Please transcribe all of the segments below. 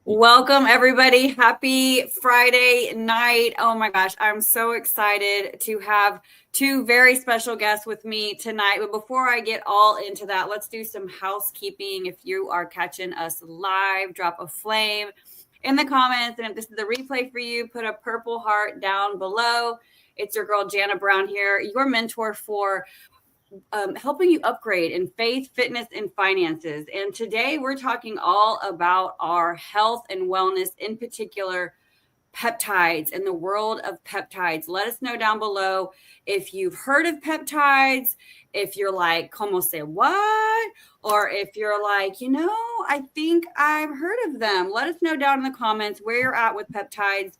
Welcome, everybody. Happy Friday night. Oh my gosh, I'm so excited to have two very special guests with me tonight. But before I get all into that, let's do some housekeeping. If you are catching us live, drop a flame in the comments. And if this is the replay for you, put a purple heart down below. It's your girl, Jana Brown here, your mentor for helping you upgrade in faith, fitness, and finances. And today we're talking all about our health and wellness, in particular, peptides and the world of peptides. Let us know down below if you've heard of peptides, if you're like, como se what? Or if you're like, I think I've heard of them. Let us know down in the comments where you're at with peptides.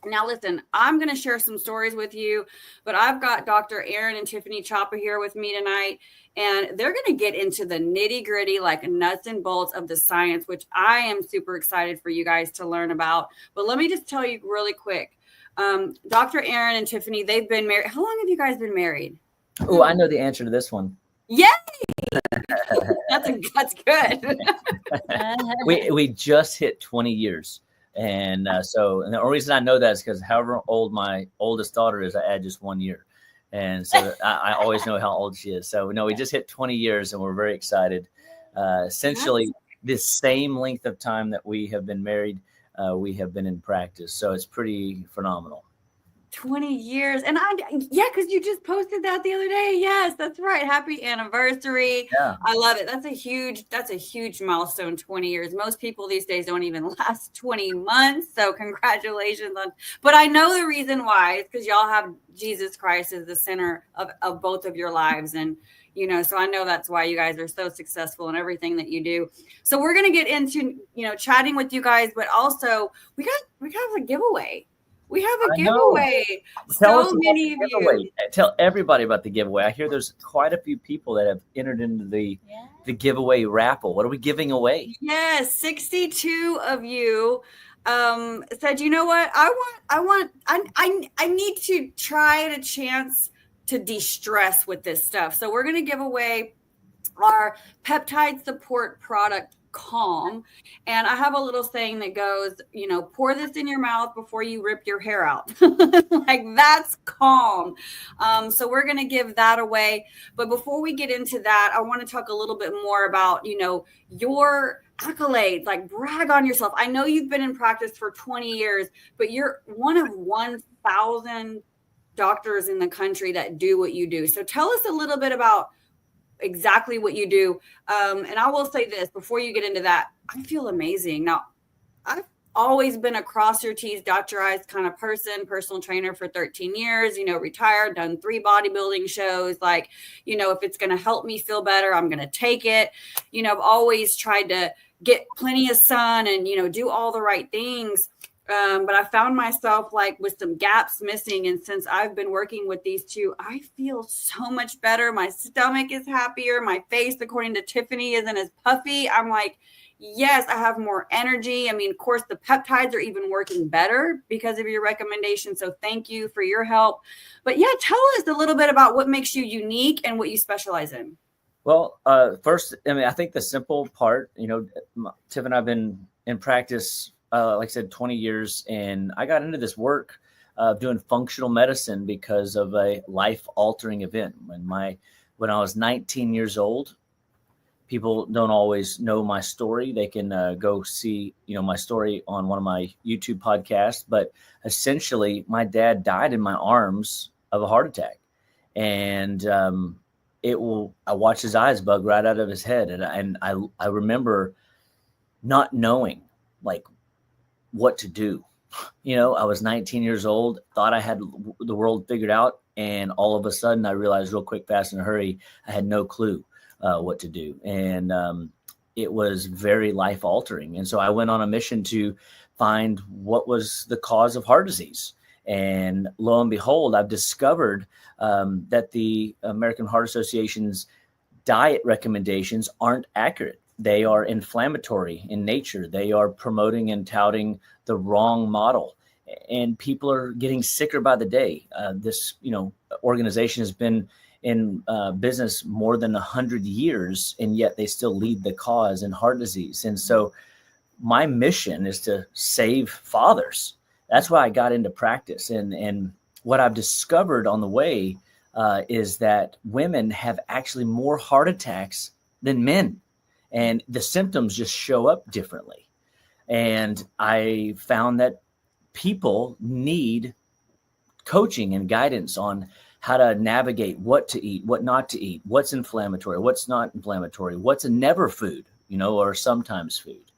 Now, listen, I'm going to share some stories with you, but I've got Dr. Aaron and Tiffani Chapa here with me tonight, and they're going to get into the nitty gritty, like nuts and bolts of the science, which I am super excited for you guys to learn about. But let me just tell you really quick. Dr. Aaron and Tiffani, they've been married. How long have you guys been married? Oh, I know the answer to this one. Yay! That's good. we just hit 20 years. And so the only reason I know that is because however old my oldest daughter is, I add just 1 year. And so I always know how old she is. So we just hit 20 years and we're very excited. Essentially, the same length of time that we have been married, we have been in practice. So it's pretty phenomenal. 20 years. And because you just posted that the other day. Yes, that's right. Happy anniversary. Yeah. I love it. That's a huge milestone, 20 years. Most people these days don't even last 20 months. So congratulations but I know the reason why is because y'all have Jesus Christ as the center of both of your lives. And, so I know that's why you guys are so successful in everything that you do. So we're going to get into, chatting with you guys, but also we got a giveaway. We have a giveaway. So many of you. Tell everybody about the giveaway. I hear there's quite a few people that have entered into the giveaway raffle. What are we giving away? Yes, 62 of you said, you know what? I need to try a chance to de-stress with this stuff. So we're going to give away our peptide support product, Calm. And I have a little saying that goes, pour this in your mouth before you rip your hair out. Like, that's calm. So we're going to give that away. But before we get into that, I want to talk a little bit more about, your accolades, like brag on yourself. I know you've been in practice for 20 years, but you're one of 1,000 doctors in the country that do what you do. So tell us a little bit about exactly what you do. And I will say this before you get into that, I feel amazing. Now, I've always been a cross your T's, dot your I's kind of person, personal trainer for 13 years, retired, done 3 bodybuilding shows. Like, if it's going to help me feel better, I'm going to take it. I've always tried to get plenty of sun and, do all the right things. But I found myself like with some gaps missing. And since I've been working with these two, I feel so much better. My stomach is happier. My face, according to Tiffani, isn't as puffy. I'm like, yes, I have more energy. I mean, of course, the peptides are even working better because of your recommendation. So thank you for your help. But yeah, tell us a little bit about what makes you unique and what you specialize in. Well, first, I think the simple part, Tiff and I've been in practice like I said, 20 years. And I got into this work of doing functional medicine because of a life-altering event. When I was 19 years old, people don't always know my story. They can go see, my story on one of my YouTube podcasts. But essentially, my dad died in my arms of a heart attack. And I watched his eyes bug right out of his head. And I remember not knowing, like, what to do. I was 19 years old, thought I had the world figured out. And all of a sudden I realized real quick, fast, in a hurry, I had no clue what to do. And it was very life altering. And so I went on a mission to find what was the cause of heart disease. And lo and behold, I've discovered that the American Heart Association's diet recommendations aren't accurate. They are inflammatory in nature. They are promoting and touting the wrong model, and people are getting sicker by the day. This, organization has been in business more than 100 years, and yet they still lead the cause in heart disease. And so my mission is to save fathers. That's why I got into practice. And what I've discovered on the way is that women have actually more heart attacks than men. And the symptoms just show up differently. And I found that people need coaching and guidance on how to navigate what to eat, what not to eat, what's inflammatory, what's not inflammatory, what's a never food, or sometimes food.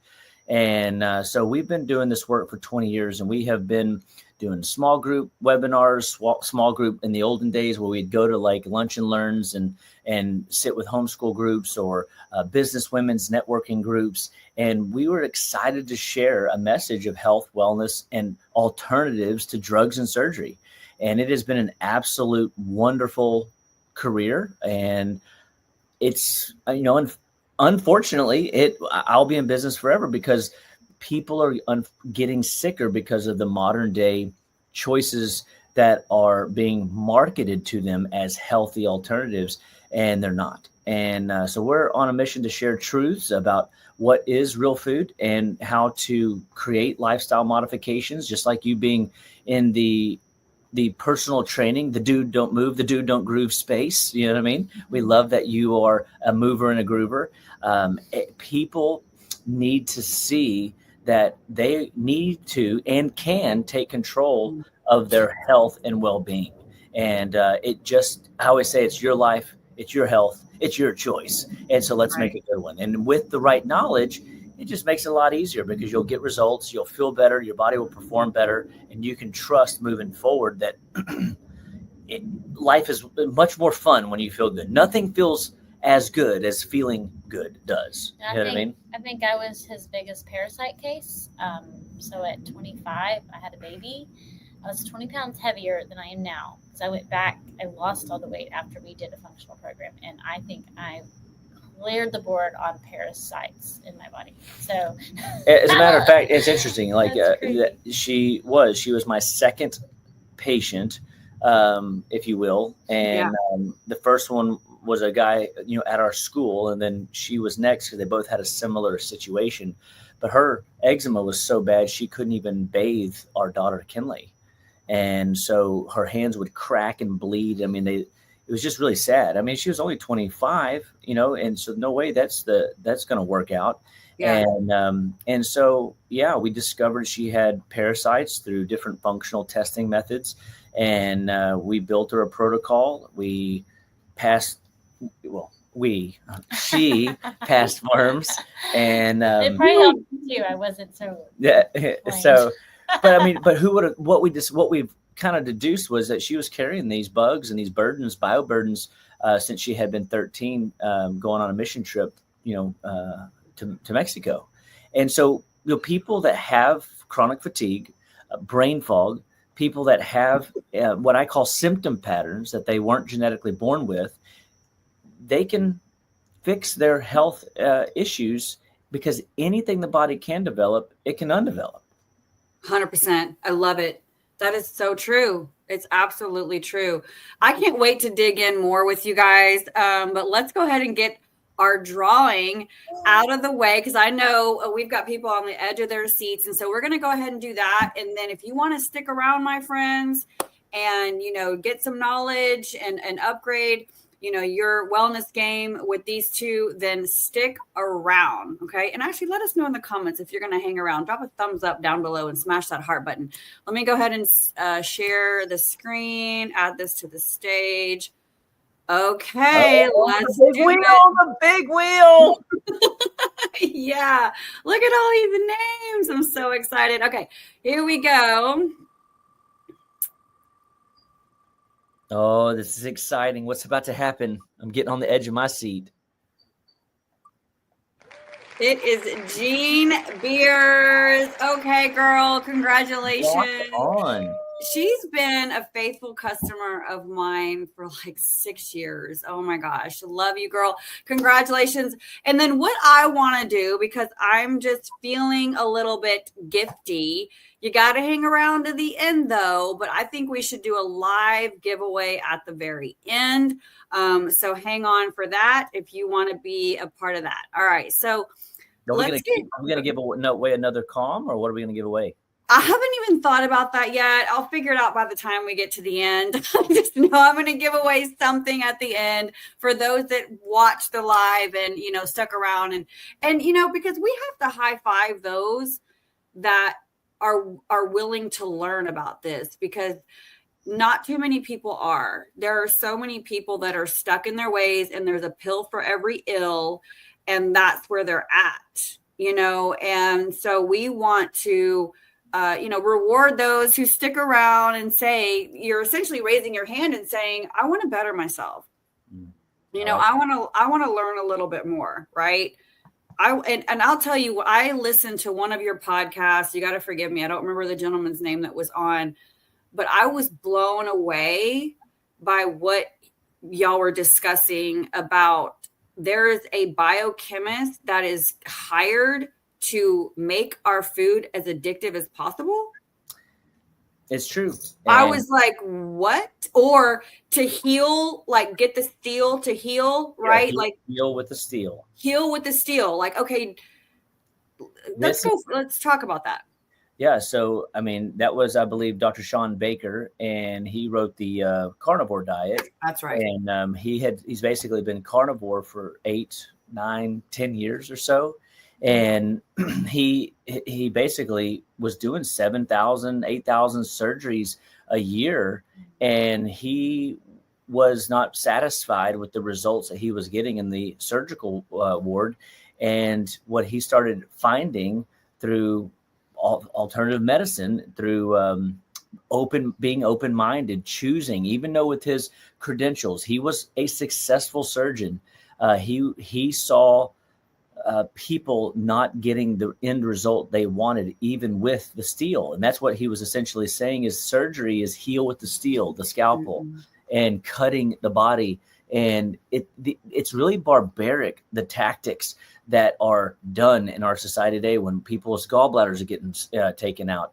And so we've been doing this work for 20 years, and we have been doing small group webinars, small group in the olden days where we'd go to like lunch and learns and sit with homeschool groups or business women's networking groups. And we were excited to share a message of health, wellness, and alternatives to drugs and surgery. And it has been an absolute wonderful career. And it's, unfortunately, I'll be in business forever because people are getting sicker because of the modern day choices that are being marketed to them as healthy alternatives, and they're not. And so we're on a mission to share truths about what is real food and how to create lifestyle modifications, just like you being in the personal training, the dude don't move, the dude don't groove space. You know what I mean? We love that you are a mover and a groover. People need to see that they need to and can take control of their health and well-being. And I always say, it's your life, it's your health, it's your choice. And so let's make a good one. And with the right knowledge, it just makes it a lot easier because you'll get results, you'll feel better, your body will perform better, and you can trust moving forward that life is much more fun when you feel good. Nothing feels as good as feeling good does. You know what I mean? I think I was his biggest parasite case. So at 25, I had a baby. I was 20 pounds heavier than I am now because I went back. I lost all the weight after we did a functional program, and I think I cleared the board on parasites in my body. So, as a matter of fact, it's interesting. Like she was my second patient, if you will, and the first one was a guy, at our school, and then she was next because they both had a similar situation. But her eczema was so bad she couldn't even bathe our daughter Kinley, and so her hands would crack and bleed. I mean, it was just really sad. I mean, she was only 25, and so no way that's going to work out. Yeah. And so, we discovered she had parasites through different functional testing methods, and we built her a protocol. She passed worms, and it probably helped me too. I wasn't so so, but what we've kind of deduced was that she was carrying these bugs and these bioburdens, since she had been 13, going on a mission trip, to Mexico. And so, people that have chronic fatigue, brain fog, people that have what I call symptom patterns that they weren't genetically born with, they can fix their health issues because anything the body can develop, it can undevelop. 100%. I love it. That is so true. It's absolutely true. I can't wait to dig in more with you guys. But let's go ahead and get our drawing out of the way, because I know we've got people on the edge of their seats. And so we're going to go ahead and do that. And then if you want to stick around, my friends, and, get some knowledge and upgrade, your wellness game with these two, then stick around. Okay. And actually let us know in the comments if you're going to hang around. Drop a thumbs up down below and smash that heart button. Let me go ahead and share the screen, add this to the stage. Okay. Let's do it. The big wheel. Yeah. Look at all these names. I'm so excited. Okay. Here we go. Oh, this is exciting. What's about to happen? I'm getting on the edge of my seat. It is Jean Beers. Okay, girl. Congratulations. Walk on. She's been a faithful customer of mine for like 6 years. Oh my gosh. Love you, girl. Congratulations. And then what I want to do, because I'm just feeling a little bit gifty, you got to hang around to the end though, but I think we should do a live giveaway at the very end. So hang on for that if you want to be a part of that. All right. So Are we let's get. gonna give away another calm, or what are we gonna give away? I haven't even thought about that yet. I'll figure it out by the time we get to the end. I just know I'm going to give away something at the end for those that watch the live and, stuck around and, because we have to high five those that are willing to learn about this, because not too many people are. There are so many people that are stuck in their ways, and there's a pill for every ill, and that's where they're at, and so we want to reward those who stick around and say, you're essentially raising your hand and saying, I want to better myself. I want to learn a little bit more. Right. And I'll tell you, I listened to one of your podcasts. You got to forgive me. I don't remember the gentleman's name that was on, but I was blown away by what y'all were discussing about. There is a biochemist that is hired to make our food as addictive as possible. It's true. I was like, what? Or to heal, like get the steel to heal, right? Heal with the steel. Heal with the steel. Like, okay, let's talk about that. Yeah. So, that was, I believe, Dr. Sean Baker, and he wrote the carnivore diet. That's right. And he's basically been carnivore for 8, 9, 10 years or so. And he basically was doing 7,000, 8,000 surgeries a year, and he was not satisfied with the results that he was getting in the surgical ward. And what he started finding through alternative medicine, through being open-minded, choosing, even though with his credentials, he was a successful surgeon. He saw people not getting the end result they wanted, even with the steel. And that's what he was essentially saying, is surgery is heal with the steel, the scalpel, and cutting the body. And it's really barbaric, the tactics that are done in our society today when people's gallbladders are getting taken out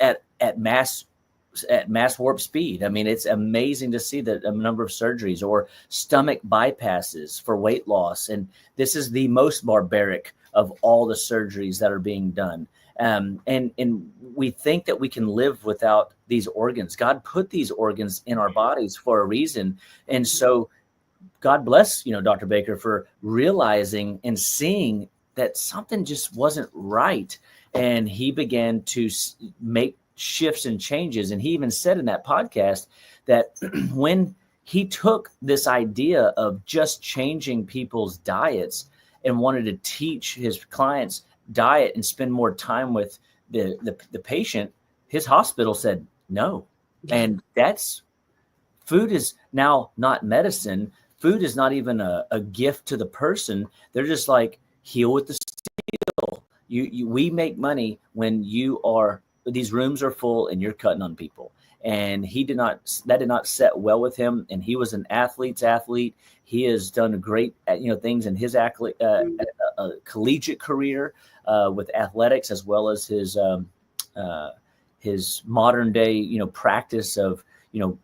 at mass warp speed. It's amazing to see the number of surgeries, or stomach bypasses for weight loss. And this is the most barbaric of all the surgeries that are being done. And we think that we can live without these organs. God put these organs in our bodies for a reason. And so God bless, Dr. Baker, for realizing and seeing that something just wasn't right. And he began to make shifts and changes. And he even said in that podcast that when he took this idea of just changing people's diets and wanted to teach his clients diet and spend more time with the patient, his hospital said no. And food is now not medicine. Food is not even a gift to the person. They're just like, heal with the steel. We make money when these rooms are full and you're cutting on people. And that did not set well with him. And he was an athlete's athlete. He has done great, things in his collegiate career with athletics, as well as his modern day, practice of,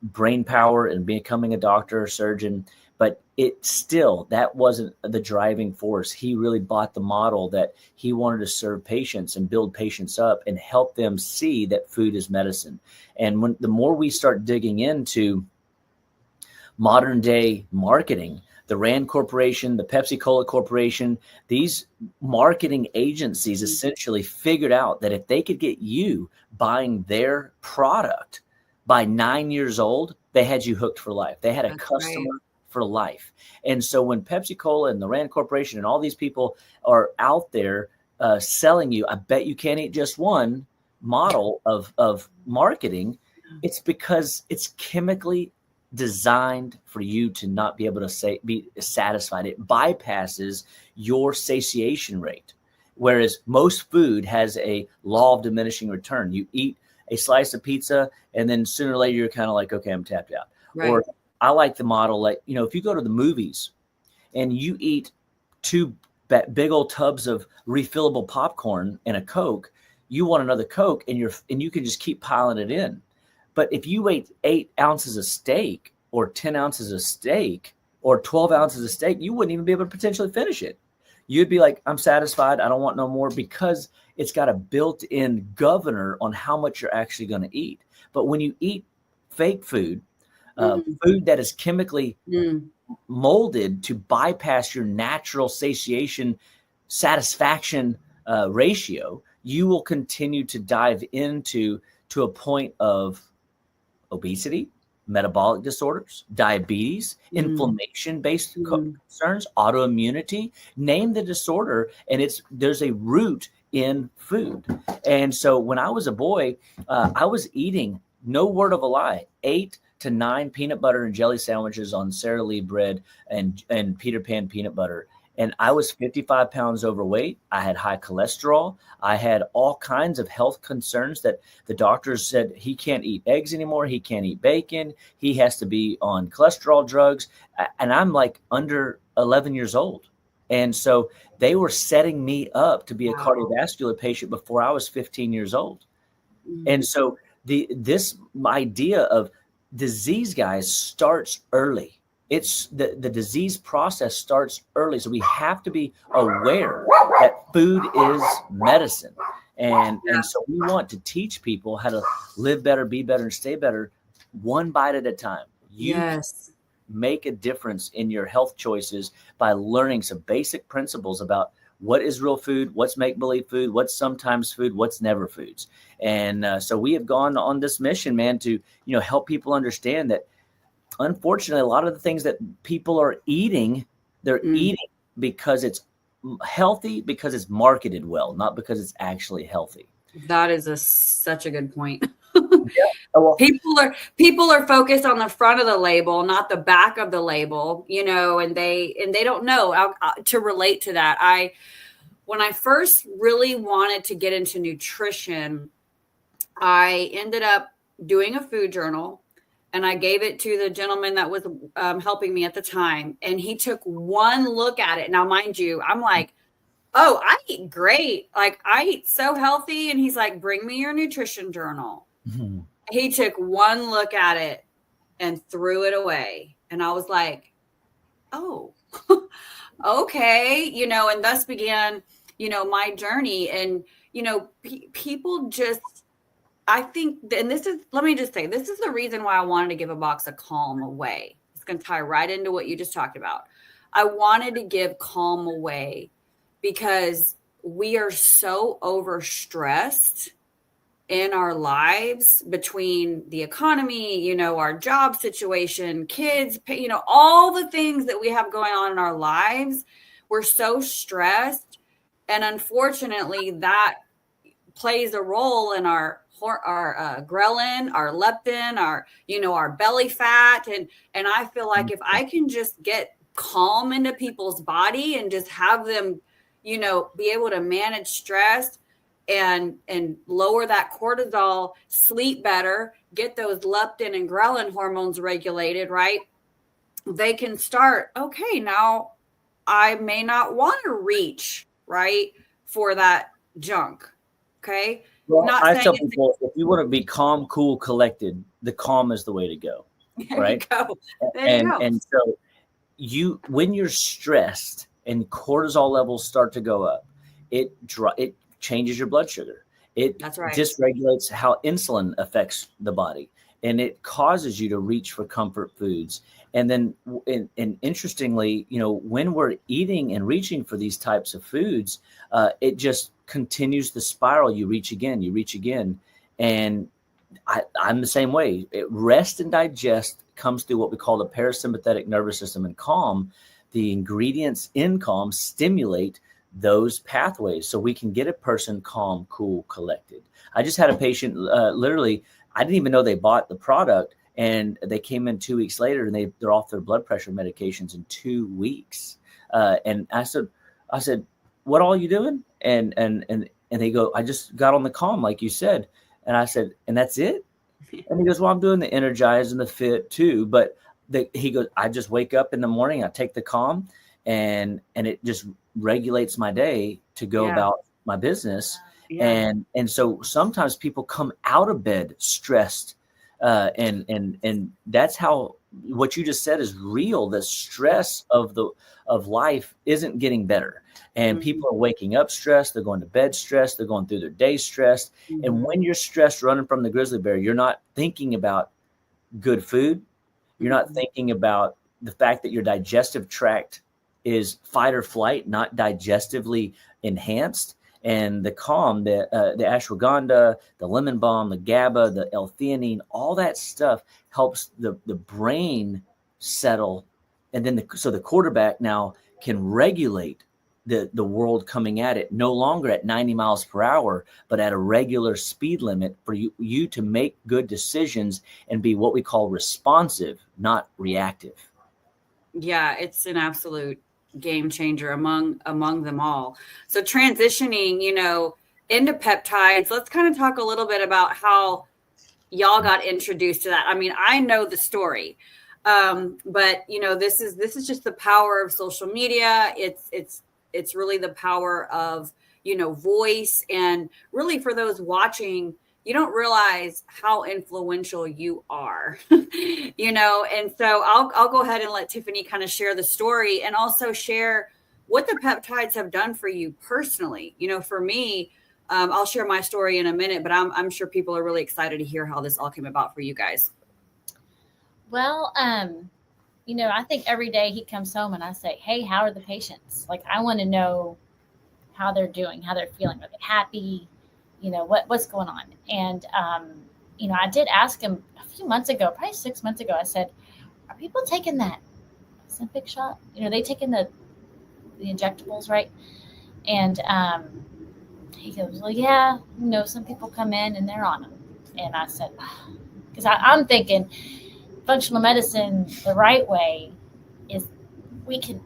brain power and becoming a doctor or surgeon. But that wasn't the driving force. He really bought the model that he wanted to serve patients and build patients up and help them see that food is medicine. And the more we start digging into modern day marketing, the Rand Corporation, the Pepsi-Cola Corporation, these marketing agencies essentially figured out that if they could get you buying their product by 9 years old, they had you hooked for life. They had a customer for life. And so when Pepsi-Cola and the Rand Corporation and all these people are out there selling you, I bet you can't eat just one model of marketing, it's because it's chemically designed for you to not be able to be satisfied. It bypasses your satiation rate. Whereas most food has a law of diminishing return. You eat a slice of pizza and then sooner or later you're kind of like, okay, I'm tapped out. Right. Or I like the model, like, if you go to the movies and you eat 2 big old tubs of refillable popcorn and a Coke, you want another Coke and you can just keep piling it in. But if you ate 8 ounces of steak or 10 ounces of steak or 12 ounces of steak, you wouldn't even be able to potentially finish it. you'd be like, I'm satisfied. I don't want no more, because it's got a built-in governor on how much you're actually going to eat. But when you eat fake food, food that is chemically molded to bypass your natural satiation satisfaction ratio, you will continue to dive into a point of obesity, metabolic disorders, diabetes, inflammation-based concerns, autoimmunity. Name the disorder, and there's a root in food. And so when I was a boy, I was eating, no word of a lie, 8 to 9 peanut butter and jelly sandwiches on Sara Lee bread and Peter Pan peanut butter. And I was 55 pounds overweight. I had high cholesterol. I had all kinds of health concerns that the doctors said he can't eat eggs anymore. He can't eat bacon. He has to be on cholesterol drugs. And I'm like under 11 years old. And so they were setting me up to be a cardiovascular patient before I was 15 years old. And so this idea of disease, guys, starts early. It's the disease process starts early. So we have to be aware that food is medicine. And so we want to teach people how to live better, be better, and stay better one bite at a time. You make a difference in your health choices by learning some basic principles about what is real food, what's make-believe food, what's sometimes food, what's never foods. And so we have gone on this mission, man, to help people understand that, unfortunately, a lot of the things that people are eating, they're eating because it's healthy, because it's marketed well, not because it's actually healthy. That is such a good point. People are focused on the front of the label, not the back of the label, and they don't know to relate to that. When I first really wanted to get into nutrition, I ended up doing a food journal, and I gave it to the gentleman that was helping me at the time. And he took one look at it. Now, mind you, I'm like, oh, I eat great. Like, I eat so healthy. And he's like, bring me your nutrition journal. Mm-hmm. He took one look at it and threw it away. And I was like, oh, okay. And thus began, my journey. And, people just, I think, and let me just say, this is the reason why I wanted to give a box of Calm away. It's going to tie right into what you just talked about. I wanted to give Calm away because we are so overstressed in our lives between the economy, our job situation, kids, all the things that we have going on in our lives. We're so stressed. And unfortunately, that plays a role in our ghrelin, our leptin, our belly fat. And I feel like if I can just get calm into people's body and just have them, be able to manage stress and lower that cortisol, sleep better, get those leptin and ghrelin hormones regulated, right? They can start, okay, now I may not want to reach, right, for that junk. Okay. Well, I tell people, if you want to be calm, cool, collected, the Calm is the way to go. Right. There you go. And so when you're stressed and cortisol levels start to go up, it changes your blood sugar. That's right. Dysregulates how insulin affects the body, and it causes you to reach for comfort foods. And then, and interestingly, when we're eating and reaching for these types of foods, it just continues the spiral. You reach again. And I'm the same way. Rest and digest comes through what we call the parasympathetic nervous system. And Calm, the ingredients in Calm stimulate those pathways so we can get a person calm, cool, collected. I just had a patient, literally, I didn't even know they bought the product, and they came in 2 weeks later and they're off their blood pressure medications in 2 weeks. And I said, what all you doing? And they go, I just got on the Calm, like you said. And I said, and that's it? And he goes, well, I'm doing the Energize and the Fit too. But he goes, I just wake up in the morning, I take the Calm, and it just regulates my day to go about my business. Yeah. And so sometimes people come out of bed stressed, and that's how what you just said is real. The stress of life isn't getting better. And people are waking up stressed. They're going to bed stressed. They're going through their day stressed. And when you're stressed running from the grizzly bear, you're not thinking about good food. You're not thinking about the fact that your digestive tract is fight or flight, not digestively enhanced. And the calm, the ashwagandha, the lemon balm, the GABA, the L-theanine, all that stuff helps the brain settle. And then so the quarterback now can regulate the world coming at it, no longer at 90 miles per hour, but at a regular speed limit for you to make good decisions and be what we call responsive, not reactive. Yeah, it's an absolute game changer among them all. So transitioning, into peptides, let's kind of talk a little bit about how y'all got introduced to that. I mean, I know the story. But this is just the power of social media. It's really the power of, voice, and really for those watching, you don't realize how influential you are, and so I'll go ahead and let Tiffani kind of share the story and also share what the peptides have done for you personally. For me, I'll share my story in a minute, but I'm sure people are really excited to hear how this all came about for you guys. Well, I think every day he comes home and I say, hey, how are the patients? Like, I want to know how they're doing, how they're feeling. Are they happy? What's going on? And, I did ask him a few months ago, probably 6 months ago, I said, are people taking that Ozempic shot? They taking the injectables, right? And he goes, well, yeah, some people come in and they're on them. And I said, because I'm thinking, functional medicine, the right way is we can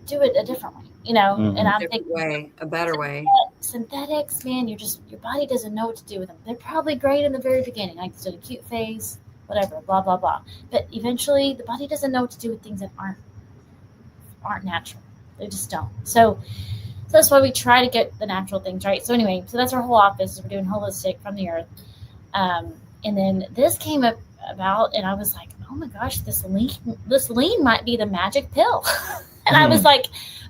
do it a different way, and I'm thinking a better way. Synthetics, man, your body doesn't know what to do with them. They're probably great in the very beginning, like the acute phase, whatever, blah blah blah. But eventually, the body doesn't know what to do with things that aren't natural. They just don't. So that's why we try to get the natural things right. So anyway, that's our whole office. We're doing holistic from the earth, and then this came up about, and I was like, oh my gosh, this lean might be the magic pill. And I was like,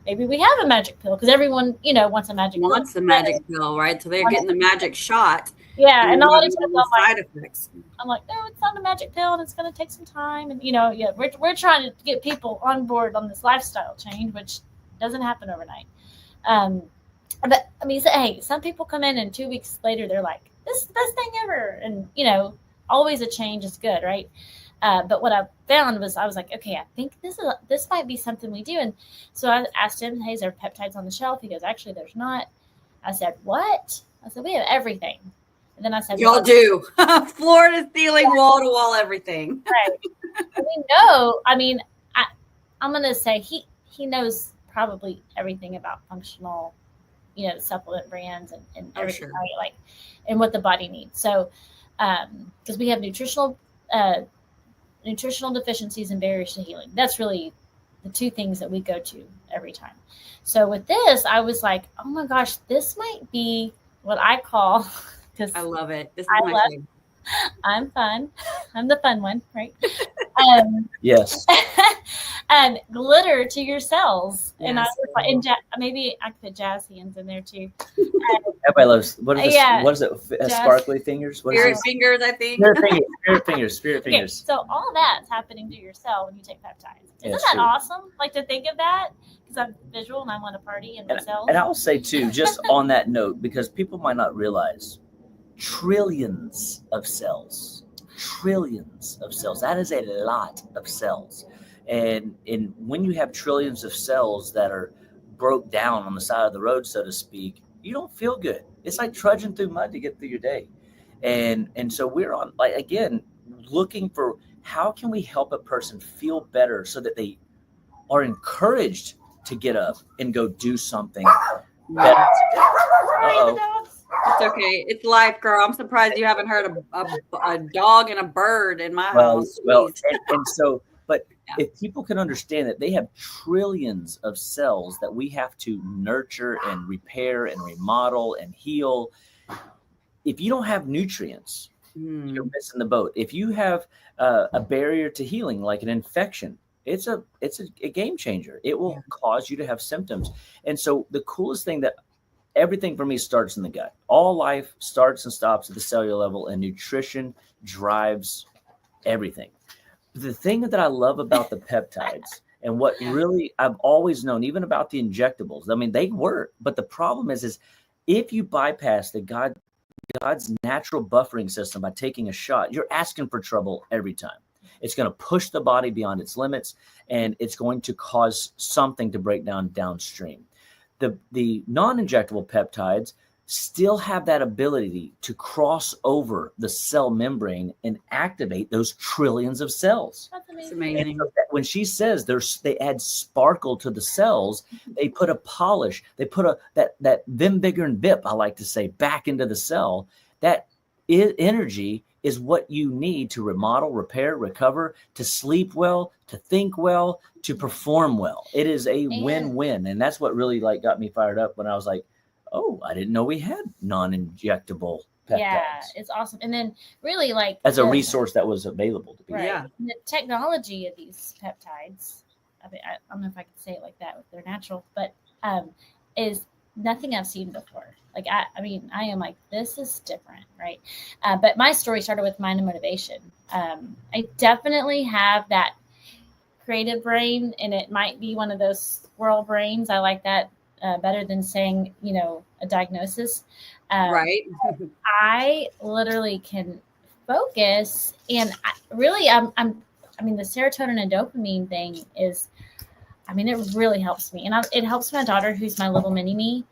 maybe we have a magic pill, because everyone, wants a magic pill. Wants the magic pill, right? So they're getting the magic shot. Yeah, and a lot of times side effects. I'm like, no, it's not a magic pill, and it's going to take some time. And we're trying to get people on board on this lifestyle change, which doesn't happen overnight. But I mean, hey, some people come in and 2 weeks later they're like, this is the best thing ever, and always a change is good, right? But what I found was, I was like, okay, I think this might be something we do. And so I asked him, hey, is there peptides on the shelf? He goes, actually, there's not. I said, what? I said, we have everything. And then I said, y'all do. Floor to ceiling, wall to wall, everything. Right. And we know, I mean, I'm going to say he knows probably everything about functional, supplement brands and everything, sure. Like, and what the body needs. So, because we have nutritional deficiencies and barriers to healing. That's really the two things that we go to every time. So with this, I was like, oh my gosh, this might be what I call, because I love it. This is my favorite. I'm fun. I'm the fun one, right? Yes. And glitter to your cells. Yes. And I was like, maybe I could put jazz hands in there too. Everybody loves, what is it? Sparkly fingers? What Spirit fingers, I think. Spirit fingers. Okay, so all that's happening to your cell when you take peptides. Isn't that awesome? Like, to think of that, because I'm visual and I want to party in my cells. And I will say too, just on that note, because people might not realize, trillions of cells. That is a lot of cells. And when you have trillions of cells that are broke down on the side of the road, so to speak, you don't feel good. It's like trudging through mud to get through your day. And so we're on, like, again, looking for how can we help a person feel better so that they are encouraged to get up and go do something better today. Uh-oh. It's okay. It's life, girl. I'm surprised you haven't heard a dog and a bird in my house. Well, and so, but if people can understand that they have trillions of cells that we have to nurture and repair and remodel and heal, if you don't have nutrients, you're missing the boat. If you have a barrier to healing, like an infection, it's a game changer. It will cause you to have symptoms. And so the coolest thing that everything for me starts in the gut. All life starts and stops at the cellular level, and nutrition drives everything. The thing that I love about the peptides and what really I've always known, even about the injectables, I mean, they work, but the problem is if you bypass God's natural buffering system by taking a shot, you're asking for trouble every time. It's going to push the body beyond its limits, and it's going to cause something to break down downstream. The non-injectable peptides still have that ability to cross over the cell membrane and activate those trillions of cells. That's amazing. So when she says they add sparkle to the cells, they put a polish, they put that vim, vigor, and vip, I like to say, back into the cell. That energy is what you need to remodel, repair, recover, to sleep well, to think well, to perform well. It is a win-win. And that's what really got me fired up when I was like, oh, I didn't know we had non-injectable peptides. Yeah, it's awesome. And then really as a resource that was available to people. Right. Yeah. The technology of these peptides, I don't know if I can say it like that, they're natural, but is nothing I've seen before. I am like, this is different, right? But my story started with mind and motivation. I definitely have that creative brain, and it might be one of those squirrel brains. I like that better than saying, a diagnosis. Right. I literally can focus, and the serotonin and dopamine thing is, it really helps me, and it helps my daughter, who's my little mini me.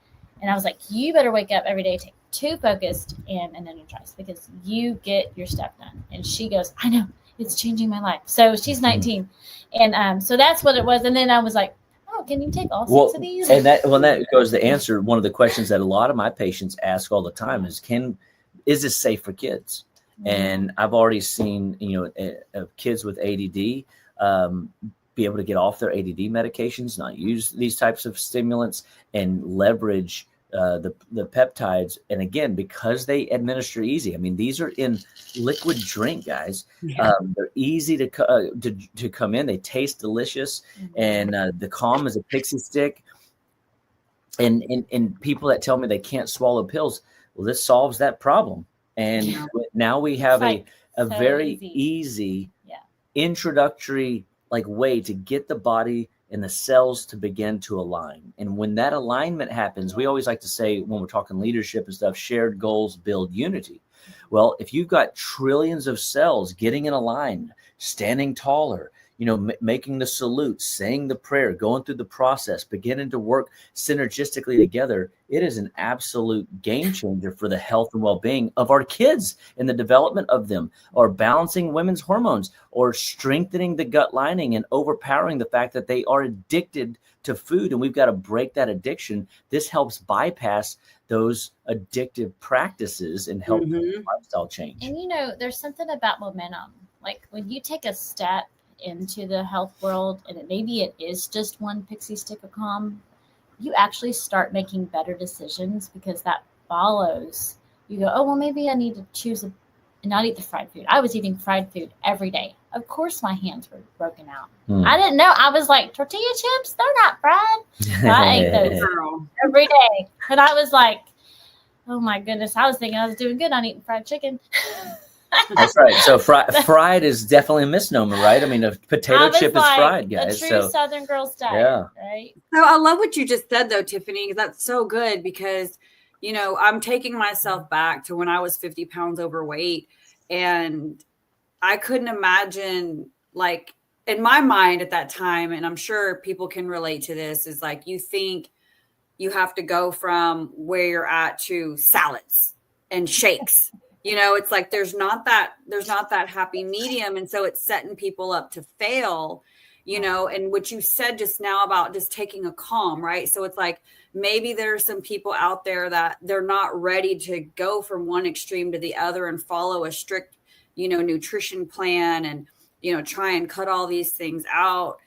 And I was like, you better wake up every day, take 2 focused and energized, because you get your stuff done. And she goes, I know, it's changing my life. So she's 19. And so that's what it was. And then I was like, oh, can you take all 6 of these? And that goes to answer one of the questions that a lot of my patients ask all the time is this safe for kids? And I've already seen, kids with ADD, be able to get off their ADD medications, not use these types of stimulants, and leverage the peptides. And again, because they administer easy. These are in liquid drink, guys. Yeah. They're easy to come in. They taste delicious, and the calm is a pixie stick. And people that tell me they can't swallow pills, well, this solves that problem. And now we have a very easy introductory way to get the body and the cells to begin to align. And when that alignment happens, we always like to say, when we're talking leadership and stuff, shared goals build unity. Well, if you've got trillions of cells getting in a line, standing taller, making the salute, saying the prayer, going through the process, beginning to work synergistically together, it is an absolute game changer for the health and well-being of our kids and the development of them, or balancing women's hormones, or strengthening the gut lining and overpowering the fact that they are addicted to food. And we've got to break that addiction. This helps bypass those addictive practices and help lifestyle change. And there's something about momentum. When you take a step into the health world, and maybe it is just one pixie stick of calm, you actually start making better decisions, because that follows. You go, oh, well, maybe I need to choose and not eat the fried food. I was eating fried food every day. Of course my hands were broken out. I didn't know. I was like, tortilla chips, they're not fried. So I ate those every day. And I was like, oh my goodness, I was thinking I was doing good on eating fried chicken. That's right. So fried is definitely a misnomer, right? A potato chip is fried, guys. A true Southern girl's diet, right? So I love what you just said, though, Tiffani. That's so good, because, I'm taking myself back to when I was 50 pounds overweight, and I couldn't imagine, in my mind at that time, and I'm sure people can relate to this, is you think you have to go from where you're at to salads and shakes. It's there's not that happy medium. And so it's setting people up to fail, and what you said just now about just taking a calm, right? So it's maybe there are some people out there that they're not ready to go from one extreme to the other and follow a strict, nutrition plan and, try and cut all these things out.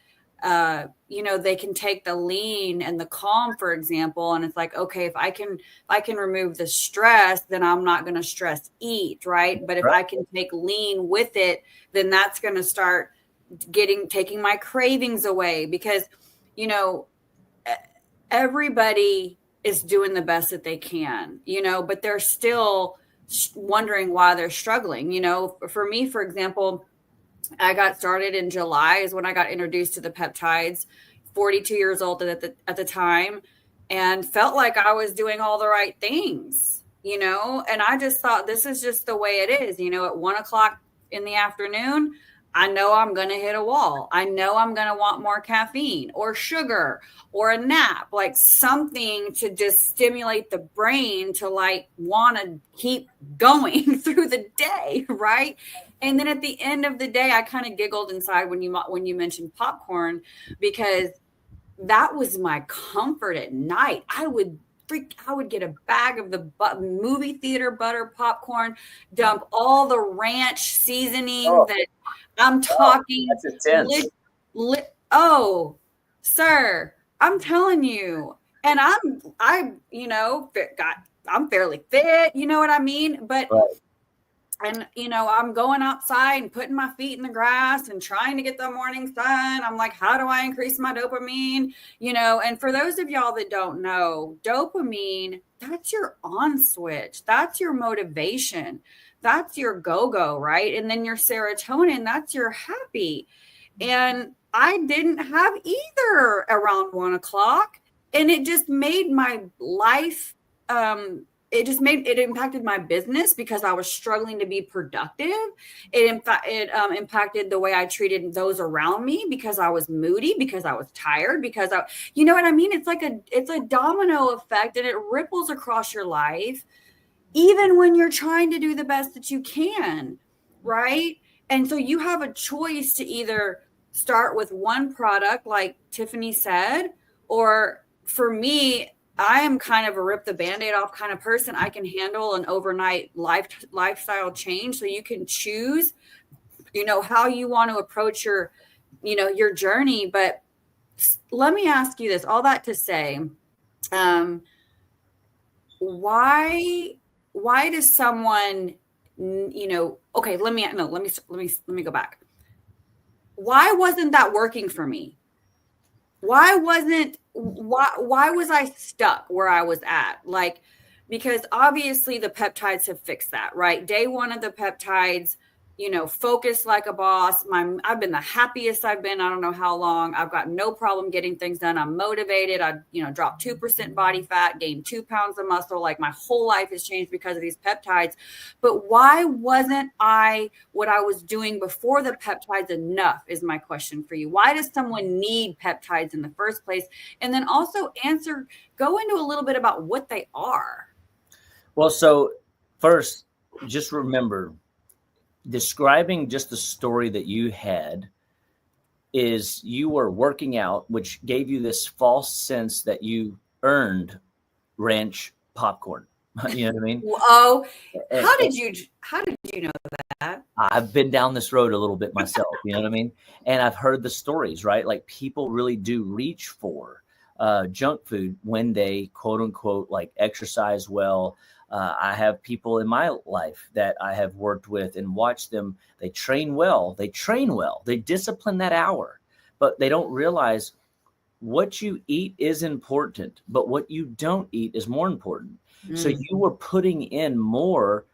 they can take the lean and the calm, for example, and it's like, okay, if I can remove the stress, then I'm not going to stress eat, right? But if I can take lean with it, then that's going to start taking my cravings away, because everybody is doing the best that they can, but they're still wondering why they're struggling. For me, for example, I got started in July is when I got introduced to the peptides, 42 years old at the time, and felt like I was doing all the right things, and I just thought, this is just the way it is. At 1:00 in the afternoon, I know I'm going to hit a wall. I know I'm going to want more caffeine or sugar or a nap, like something to just stimulate the brain to like want to keep going through the day, right? And then at the end of the day, I kind of giggled inside when you mentioned popcorn, because that was my comfort at night. I would get a bag of the movie theater butter popcorn, dump all the ranch seasoning that I'm talking. That's intense. Sir, I'm telling you. And I'm fairly fit, you know what I mean? But and I'm going outside and putting my feet in the grass and trying to get the morning sun. I'm like, how do I increase my dopamine? And for those of y'all that don't know, dopamine, that's your on switch. That's your motivation. That's your go-go, right? And then your serotonin, that's your happy. And I didn't have either around 1:00. And it just made my life, it impacted my business because I was struggling to be productive. It impacted the way I treated those around me, because I was moody, because I was tired, because you know what I mean? It's a domino effect, and it ripples across your life, even when you're trying to do the best that you can, right? And so you have a choice to either start with one product, like Tiffani said, or for me, I am kind of a rip the Band-Aid off kind of person. I can handle an overnight lifestyle change. So you can choose, how you want to approach your journey. But let me ask you this, all that to say, why does someone, okay, let me go back. Why wasn't that working for me? Why was I stuck where I was at? Like, because obviously the peptides have fixed that, right? Day one of the peptides, focus like a boss. I've been the happiest I've been. I don't know how long. I've got no problem getting things done. I'm motivated. I, dropped 2% body fat, gained 2 pounds of muscle. Like, my whole life has changed because of these peptides. But why wasn't what I was doing before the peptides enough is my question for you. Why does someone need peptides in the first place? And then also go into a little bit about what they are. Well, so first, just remember, describing just the story that you had is you were working out, which gave you this false sense that you earned ranch popcorn. You know what I mean? Oh, how did you know that? I've been down this road a little bit myself, you know what I mean? And I've heard the stories, right? Like, people really do reach for junk food when they, quote unquote, like, exercise well. I have people in my life that I have worked with and watched them. They train well. They discipline that hour, but they don't realize what you eat is important, but what you don't eat is more important. So you were putting in more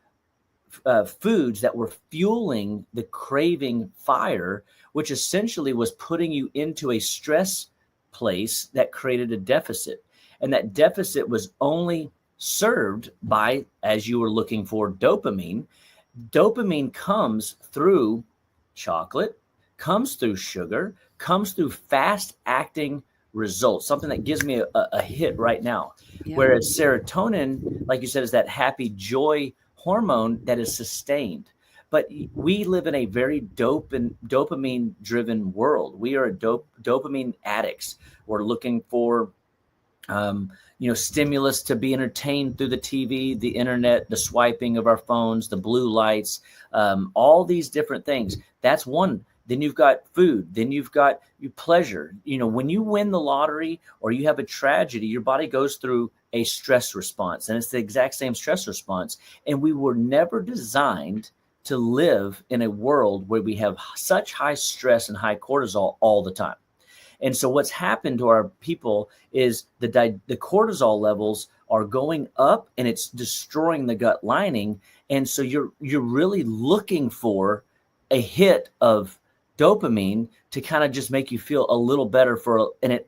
foods that were fueling the craving fire, which essentially was putting you into a stress place that created a deficit. And that deficit was only served by, as you were looking for, dopamine. Dopamine comes through chocolate, comes through sugar, comes through fast acting results, something that gives me a hit right now. Yeah. Whereas serotonin, like you said, is that happy joy hormone that is sustained. But we live in a very dopamine driven world. We are dopamine addicts. We're looking for stimulus to be entertained through the TV, the internet, the swiping of our phones, the blue lights, all these different things. That's one then you've got food, then you've got your pleasure. When you win the lottery or you have a tragedy, your body goes through a stress response, and it's the exact same stress response. And we were never designed to live in a world where we have such high stress and high cortisol all the time. And so what's happened to our people is the cortisol levels are going up, and it's destroying the gut lining. And so you're really looking for a hit of dopamine to kind of just make you feel a little better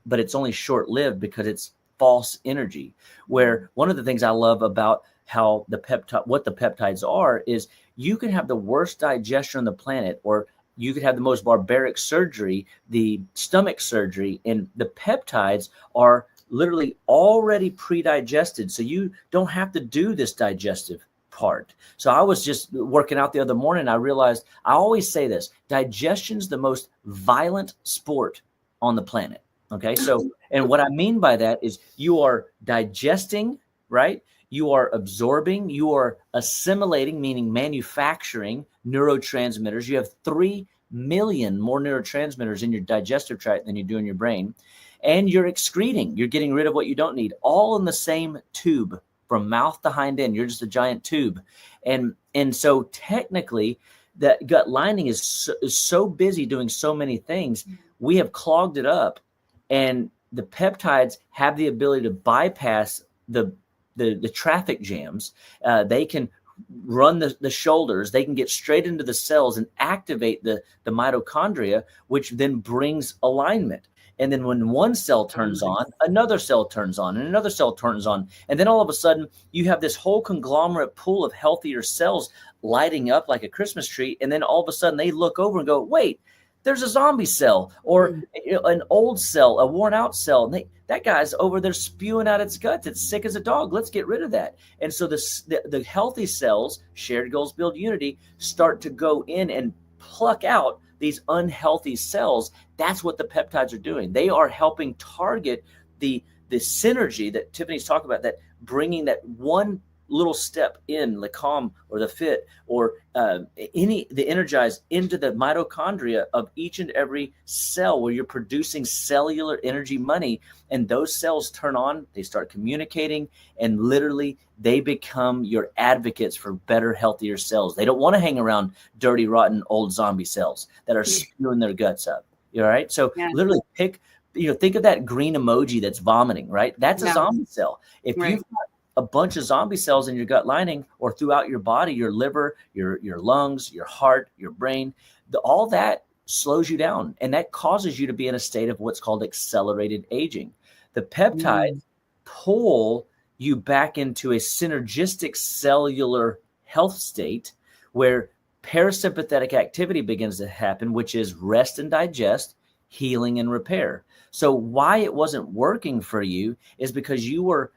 but it's only short-lived because it's false energy. Where one of the things I love about what the peptides are is you can have the worst digestion on the planet, or you could have the most barbaric surgery, the stomach surgery, and the peptides are literally already pre-digested. So you don't have to do this digestive part. So I was just working out the other morning. I realized I always say this: digestion's the most violent sport on the planet. Okay. So, and what I mean by that is you are digesting, right? You are absorbing, you are assimilating, meaning manufacturing neurotransmitters. You have 3 million more neurotransmitters in your digestive tract than you do in your brain. And you're excreting, you're getting rid of what you don't need, all in the same tube from mouth to hind end. You're just a giant tube. And so technically, the gut lining is so busy doing so many things, we have clogged it up. And the peptides have the ability to bypass the traffic jams. They can run the shoulders. They can get straight into the cells and activate the mitochondria, which then brings alignment. And then when one cell turns on, another cell turns on, and another cell turns on. And then all of a sudden, you have this whole conglomerate pool of healthier cells lighting up like a Christmas tree. And then all of a sudden, they look over and go, wait, there's a zombie cell or an old cell, a worn out cell. And that guy's over there spewing out its guts. It's sick as a dog. Let's get rid of that. And so the healthy cells, shared goals build unity, start to go in and pluck out these unhealthy cells. That's what the peptides are doing. They are helping target the synergy that Tiffani's talking about, that bringing that one little step in the calm or the fit or the energize into the mitochondria of each and every cell, where you're producing cellular energy money. And those cells turn on, they start communicating, and literally they become your advocates for better, healthier cells. They don't want to hang around dirty, rotten, old zombie cells that are spewing their guts up. You all right? So literally think of that green emoji that's vomiting, right? That's a zombie cell. If you've got a bunch of zombie cells in your gut lining or throughout your body, your liver, your lungs, your heart, your brain, all that slows you down. And that causes you to be in a state of what's called accelerated aging. The peptides pull you back into a synergistic cellular health state where parasympathetic activity begins to happen, which is rest and digest, healing and repair. So why it wasn't working for you is because you were,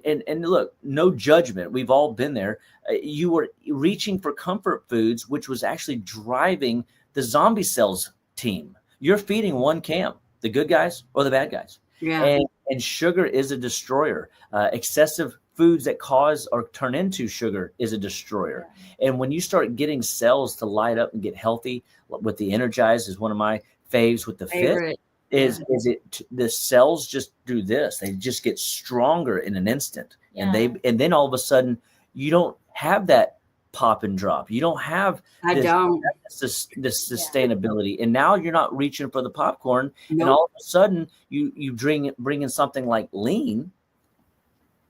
and look, no judgment, we've all been there. You were reaching for comfort foods, which was actually driving the zombie cells team. You're feeding one camp, the good guys or the bad guys. Yeah. And sugar is a destroyer. Excessive foods that cause or turn into sugar is a destroyer. Yeah. And when you start getting cells to light up and get healthy, with the Energize is one of my faves, with the Fit. The cells just do this. They just get stronger in an instant. Yeah. And then all of a sudden you don't have that pop and drop. You don't have this sustainability. And now you're not reaching for the popcorn. Nope. And all of a sudden you bring in something like lean,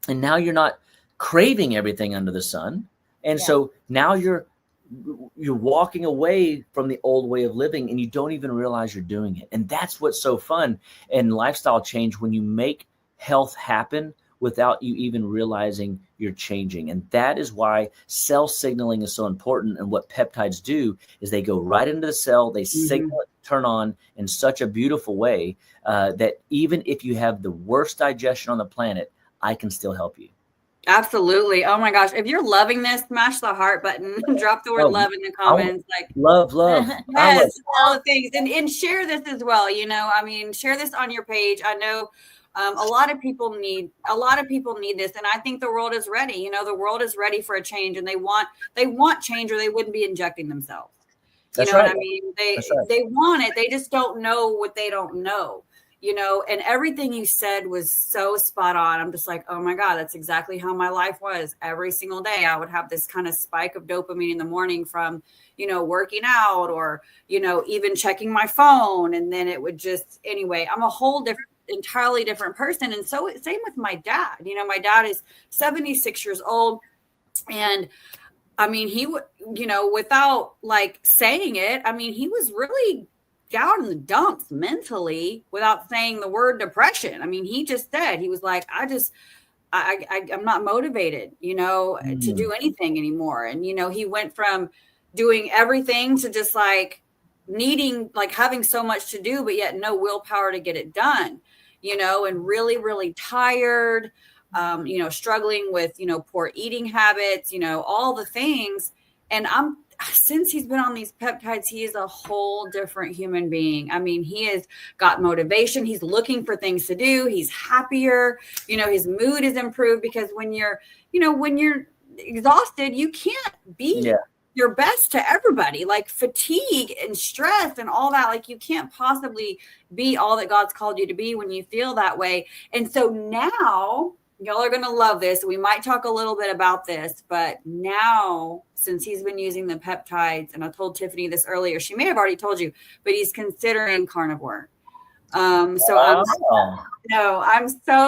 and now you're not craving everything under the sun. And so now you're walking away from the old way of living, and you don't even realize you're doing it. And that's what's so fun in lifestyle change, when you make health happen without you even realizing you're changing. And that is why cell signaling is so important. And what peptides do is they go right into the cell, they signal it, turn on in such a beautiful way that even if you have the worst digestion on the planet, I can still help you. Absolutely. Oh my gosh. If you're loving this, smash the heart button and drop the word love in the comments. Love. Yes, all the things. And share this as well. Share this on your page. I know a lot of people need this. And I think the world is ready. The world is ready for a change, and they want change, or they wouldn't be injecting themselves. You That's know what right. I mean? That's right. They want it. They just don't know what they don't know. You know, and everything you said was so spot on. I'm just like, oh my God, that's exactly how my life was. Every single day, I would have this kind of spike of dopamine in the morning from, you know, working out or, you know, even checking my phone. And then it would just, anyway, I'm a whole entirely different person. And so same with my dad. You know, my dad is 76 years old. And I mean, he would, you know, without like saying it, I mean, he was really down in the dumps mentally without saying the word depression. I mean, he just said, he was like, I'm not motivated, you know, to do anything anymore. And, you know, he went from doing everything to just like needing, like having so much to do, but yet no willpower to get it done, you know, and really, really tired, you know, struggling with, you know, poor eating habits, you know, all the things. And since he's been on these peptides, he is a whole different human being. I mean, he has got motivation. He's looking for things to do. He's happier. You know, his mood is improved because when you're, you know, when you're exhausted, you can't be your best to everybody. Like fatigue and stress and all that. Like you can't possibly be all that God's called you to be when you feel that way. And so now, y'all are going to love this. We might talk a little bit about this, but now since he's been using the peptides, and I told Tiffani this earlier, she may have already told you, but he's considering carnivore. I'm so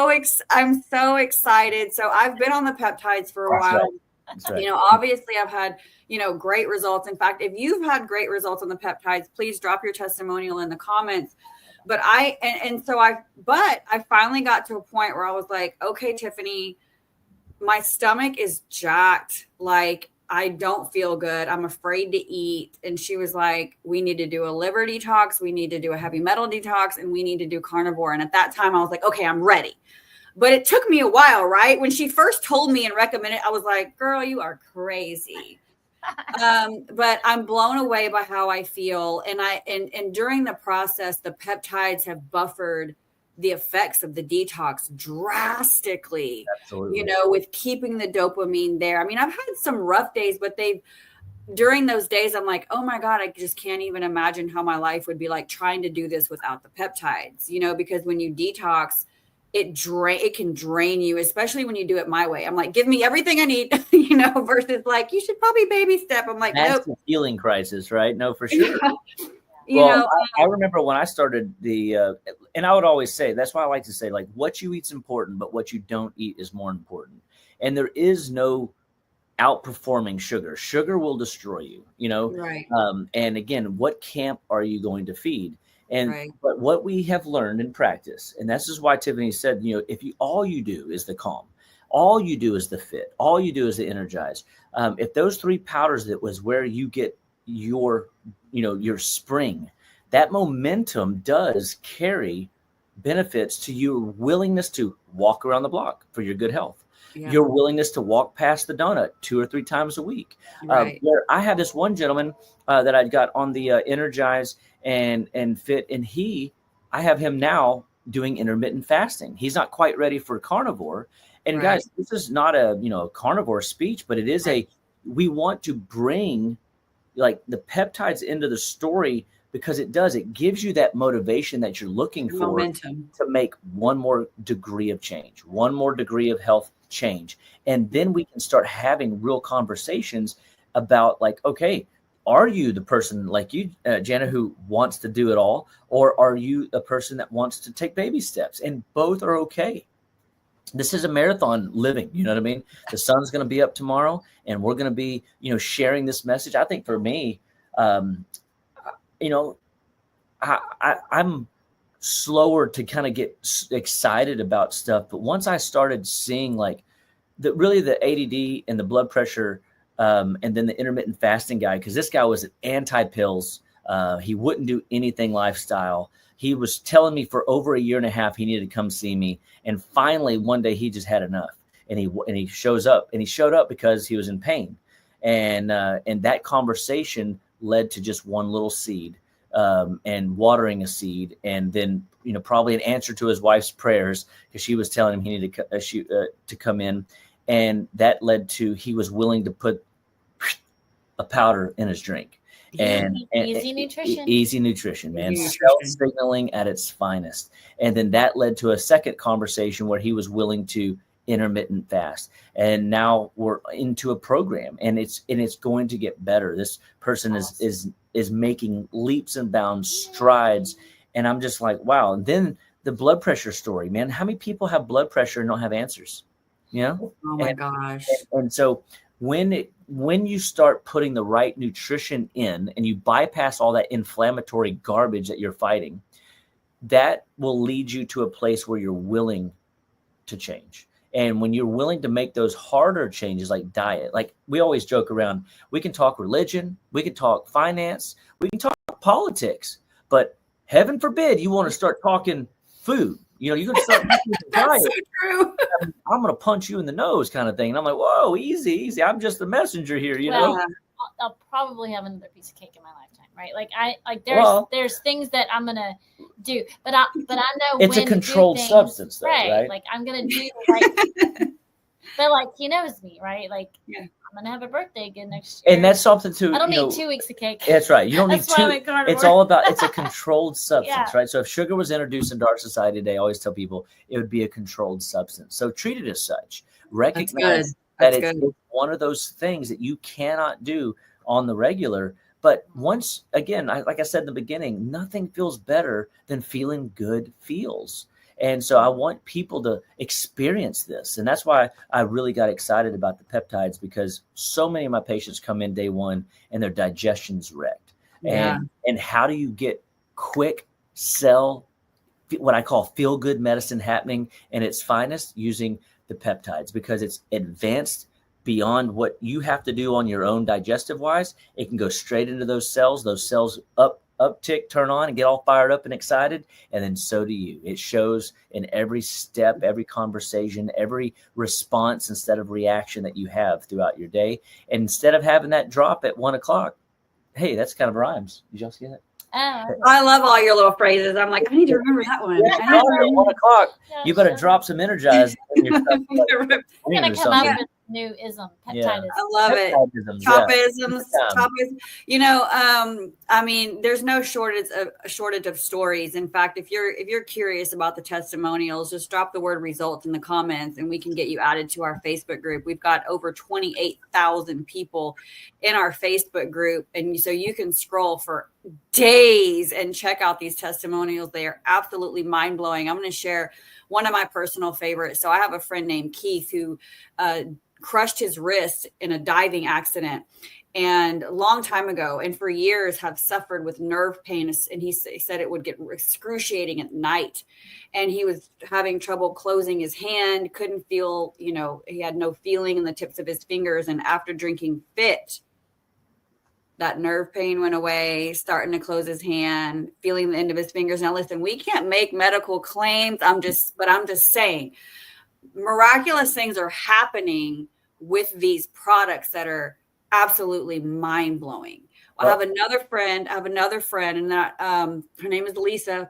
excited. So I've been on the peptides for a while. That's right. You know, obviously I've had, you know, great results. In fact, if you've had great results on the peptides, please drop your testimonial in the comments. But I finally got to a point where I was like, okay, Tiffani, my stomach is jacked. Like, I don't feel good. I'm afraid to eat. And she was like, we need to do a liver detox. We need to do a heavy metal detox, and we need to do carnivore. And at that time I was like, okay, I'm ready. But it took me a while, right? When she first told me and recommended, I was like, girl, you are crazy. But I'm blown away by how I feel. And during the process, the peptides have buffered the effects of the detox drastically. Absolutely. You know, with keeping the dopamine there. I mean, I've had some rough days, but during those days, I'm like, oh my God, I just can't even imagine how my life would be like trying to do this without the peptides, you know, because when you detox, it can drain you, especially when you do it my way. I'm like, give me everything I need, you know, versus like, you should probably baby step. I'm like, that's nope. the healing crisis, right? No, for sure. I remember when I started and I would always say, that's why I like to say, like, what you eat's important, but what you don't eat is more important. And there is no outperforming sugar. Sugar will destroy you, you know? Right. And again, what camp are you going to feed? But what we have learned in practice, and this is why Tiffani said, you know, all you do is the calm, all you do is the fit, all you do is the energize. If those 3 powders, that was where you get your spring, that momentum does carry benefits to your willingness to walk around the block for your good health. Yeah. Your willingness to walk past the donut 2 or 3 times a week. Right. Where I had this one gentleman that I got on the Energize and Fit, and I have him now doing intermittent fasting. He's not quite ready for carnivore. And guys, this is not a carnivore speech, but it is we want to bring like the peptides into the story, because it gives you that motivation that you're looking for, momentum to make one more degree of change, one more degree of health change. And then we can start having real conversations about like, okay, are you the person like you, Jana, who wants to do it all? Or are you a person that wants to take baby steps? And both are okay. This is a marathon living, you know what I mean? The sun's going to be up tomorrow, and we're going to be, sharing this message. I think for me, I'm slower to kind of get excited about stuff. But once I started seeing like the ADD and the blood pressure, and then the intermittent fasting guy, because this guy was anti-pills. He wouldn't do anything lifestyle. He was telling me for over a year and a half he needed to come see me. And finally, one day he just had enough. And he shows up. And he showed up because he was in pain. And that conversation led to just one little seed, and watering a seed. And then, probably an answer to his wife's prayers, because she was telling him he needed to come in. And that led to he was willing to put a powder in his drink. And easy nutrition. Easy nutrition, man. Easy Cell nutrition. signaling at its finest. And then that led to a second conversation where he was willing to intermittent fast. And now we're into a program, and it's going to get better. This person is making leaps and bounds, strides. And I'm just like, wow. And then the blood pressure story, man. How many people have blood pressure and don't have answers? You know? Oh my gosh. And so when you start putting the right nutrition in and you bypass all that inflammatory garbage that you're fighting, that will lead you to a place where you're willing to change. And when you're willing to make those harder changes, like diet, like we always joke around, we can talk religion, we can talk finance, we can talk politics, but heaven forbid you want to start talking food. You know, you're going to start That's so true. I'm going to punch you in the nose kind of thing. And I'm like, whoa, easy. I'm just the messenger here, you know? I'll probably have another piece of cake in my lifetime, right? Like there's things that I'm going to do, but I know it's when a controlled to do things, substance though, right? Like I'm going to do the right thing. But like, he knows me, right? Like, I'm going to have a birthday again next year. And that's something to, I don't need 2 weeks of cake. That's right. You don't need two. It's all about, it's a controlled substance, right? So if sugar was introduced into our society today, I always tell people it would be a controlled substance. So treat it as such. Recognize that it's one of those things that you cannot do on the regular. But once again, like I said in the beginning, nothing feels better than feeling good feels. And so I want people to experience this. And that's why I really got excited about the peptides, because so many of my patients come in day one and their digestion's wrecked. Yeah. And how do you get quick cell, what I call feel good medicine happening in its finest, using the peptides, because it's advanced beyond what you have to do on your own digestive wise. It can go straight into those cells uptick, turn on, and get all fired up and excited. And then so do you. It shows in every step, every conversation, every response instead of reaction that you have throughout your day. And instead of having that drop at 1 o'clock, hey, that's kind of rhymes. Did y'all see that? I love all your little phrases. I'm like, I need to remember that one. At 1 o'clock, you better drop some Energize in your stuff. We're going to come up with new ism, peptides. I love it. Chapaisms. You know, I mean, there's no shortage of stories. In fact, if you're curious about the testimonials, just drop the word results in the comments and we can get you added to our Facebook group. We've got over 28,000 people in our Facebook group. And so you can scroll for days and check out these testimonials. They are absolutely mind-blowing. I'm going to share one of my personal favorites. So I have a friend named Keith who crushed his wrist in a diving accident and a long time ago, and for years have suffered with nerve pain. And he said it would get excruciating at night. And he was having trouble closing his hand, couldn't feel, he had no feeling in the tips of his fingers. And after drinking Fit, that nerve pain went away, starting to close his hand, feeling the end of his fingers. Now, listen, we can't make medical claims. I'm just saying miraculous things are happening with these products that are absolutely mind blowing. I have another friend, and that her name is Lisa.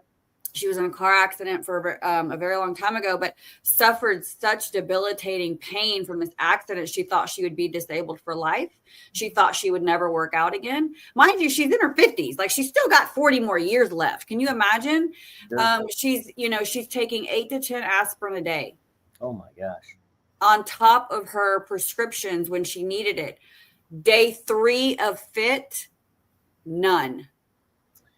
She was in a car accident for a very long time ago, but suffered such debilitating pain from this accident. She thought she would be disabled for life. She thought she would never work out again. Mind you, she's in her 50s. Like, she's still got 40 more years left. Can you imagine? She's taking 8 to 10 aspirin a day. Oh my gosh. On top of her prescriptions when she needed it. Day 3 of Fit, none.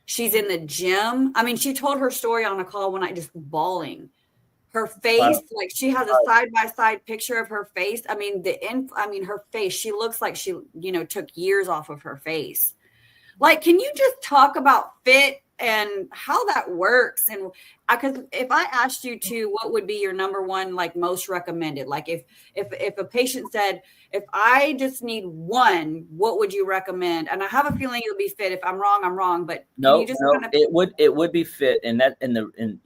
She's in the gym. I mean, she told her story on a call one night, just bawling. Her face, like she has a side-by-side picture of her face. I mean, her face, she looks like she, took years off of her face. Like, can you just talk about Fit and how that works? And because if I asked you to, what would be your number one, like, most recommended? Like, if a patient said, if I just need one, what would you recommend? And I have a feeling it'll be Fit. If I'm wrong, I'm wrong. But it would be Fit. And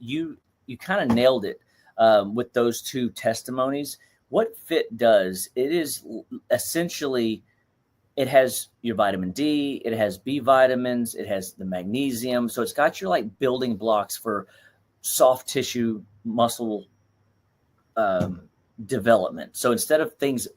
you kind of nailed it with those two testimonies. What Fit does, it is essentially, it has your vitamin D, it has B vitamins, it has the magnesium. So it's got your like building blocks for soft tissue muscle development. So instead of things,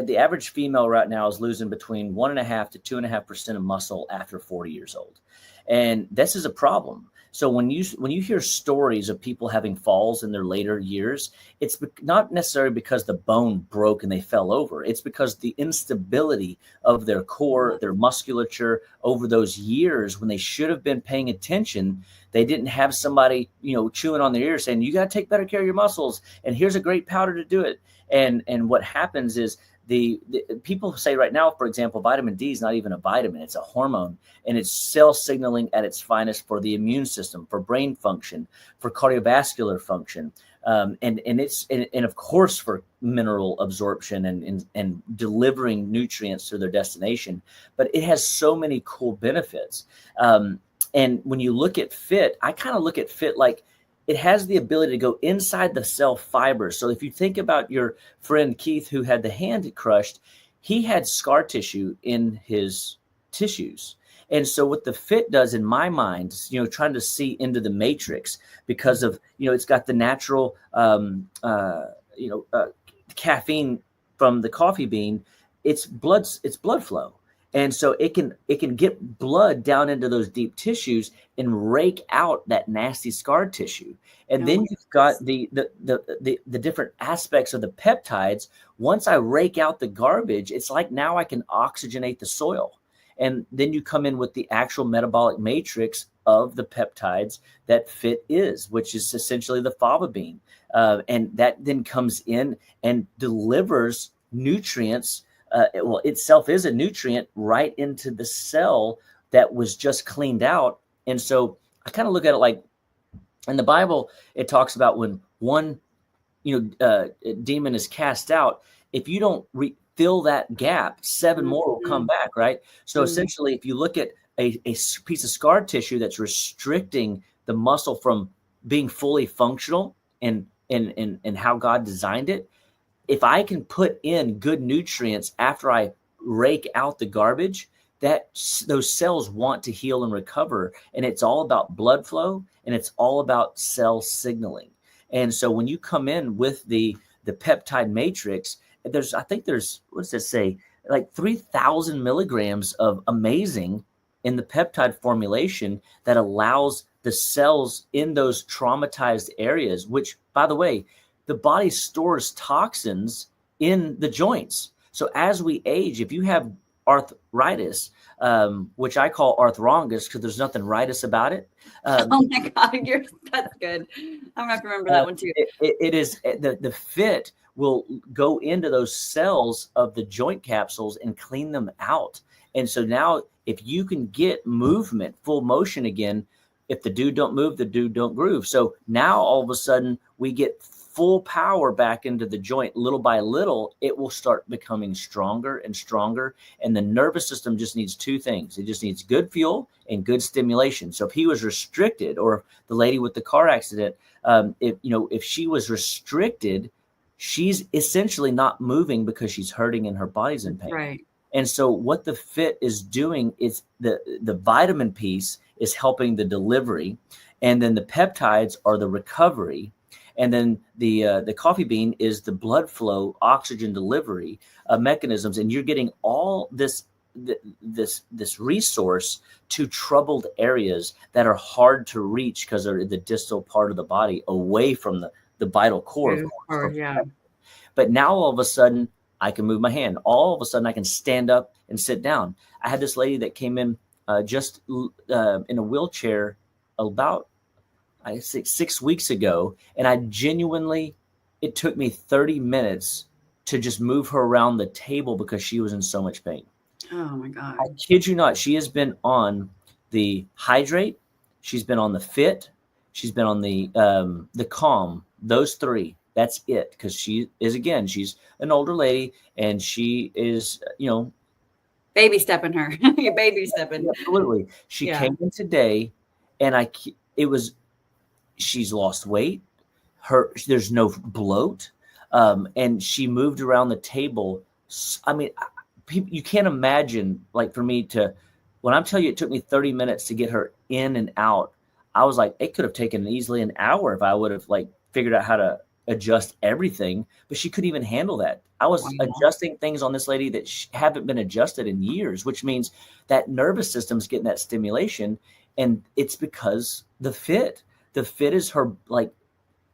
the average female right now is losing between 1.5 to 2.5% of muscle after 40 years old. And this is a problem. So when you hear stories of people having falls in their later years, it's not necessarily because the bone broke and they fell over. It's because the instability of their core, their musculature over those years when they should have been paying attention, they didn't have somebody, chewing on their ear saying, you got to take better care of your muscles. And here's a great powder to do it. And what happens is the people say right now, for example, vitamin D is not even a vitamin, it's a hormone, and it's cell signaling at its finest for the immune system, for brain function, for cardiovascular function, and of course for mineral absorption and delivering nutrients to their destination. But it has so many cool benefits. And when you look at fit, I kind of look at fit like it has the ability to go inside the cell fibers. So if you think about your friend Keith, who had the hand crushed, he had scar tissue in his tissues. And so what the fit does in my mind, trying to see into the matrix because of, it's got the natural, caffeine from the coffee bean, it's blood flow. And so it can get blood down into those deep tissues and rake out that nasty scar tissue. And then you've got the different aspects of the peptides. Once I rake out the garbage, it's like now I can oxygenate the soil. And then you come in with the actual metabolic matrix of the peptides that fit is, which is essentially the fava bean. And that then comes in and delivers nutrients. Itself is a nutrient right into the cell that was just cleaned out. And so I kind of look at it like in the Bible, it talks about when one, demon is cast out, if you don't fill that gap, 7 more will come back, right? So essentially, if you look at a piece of scar tissue that's restricting the muscle from being fully functional and how God designed it, if I can put in good nutrients after I rake out the garbage, those cells want to heal and recover. And it's all about blood flow and it's all about cell signaling. And so when you come in with the peptide matrix, I think there's, what does it say? Like 3,000 milligrams of amazing in the peptide formulation that allows the cells in those traumatized areas, which, by the way, the body stores toxins in the joints. So as we age, if you have arthritis, which I call arthrongus because there's nothing rightus about it. Oh my God, that's good. I'm gonna have to remember that one too. It is the fit will go into those cells of the joint capsules and clean them out. And so now if you can get movement, full motion again, if the dude don't move, the dude don't groove. So now all of a sudden we get full power back into the joint. Little by little, it will start becoming stronger and stronger. And the nervous system just needs 2 things. It just needs good fuel and good stimulation. So if he was restricted, or the lady with the car accident, if she was restricted, she's essentially not moving because she's hurting and her body's in pain. Right. And so what the fit is doing is the vitamin piece is helping the delivery, and then the peptides are the recovery. And then the coffee bean is the blood flow, oxygen delivery mechanisms, and you're getting all this resource to troubled areas that are hard to reach because they're in the distal part of the body, away from the vital core. Yeah. But now all of a sudden, I can move my hand. All of a sudden, I can stand up and sit down. I had this lady that came in just in a wheelchair about, I think, 6 weeks ago, and it took me 30 minutes to just move her around the table because she was in so much pain. Oh my God. I kid you not. She has been on the Hydrate. She's been on the Fit. She's been on the Calm. Those 3. That's it. Because she's an older lady, and she is, baby stepping her. You're baby stepping. Absolutely. She came in today, and she's lost weight. There's no bloat, and she moved around the table. I mean, you can't imagine. Like, for me when I'm telling you, it took me 30 minutes to get her in and out. I was like, it could have taken easily an hour if I would have figured out how to adjust everything, but she couldn't even handle that. I was adjusting things on this lady that haven't been adjusted in years, which means that nervous system's getting that stimulation. And it's because the fit is her like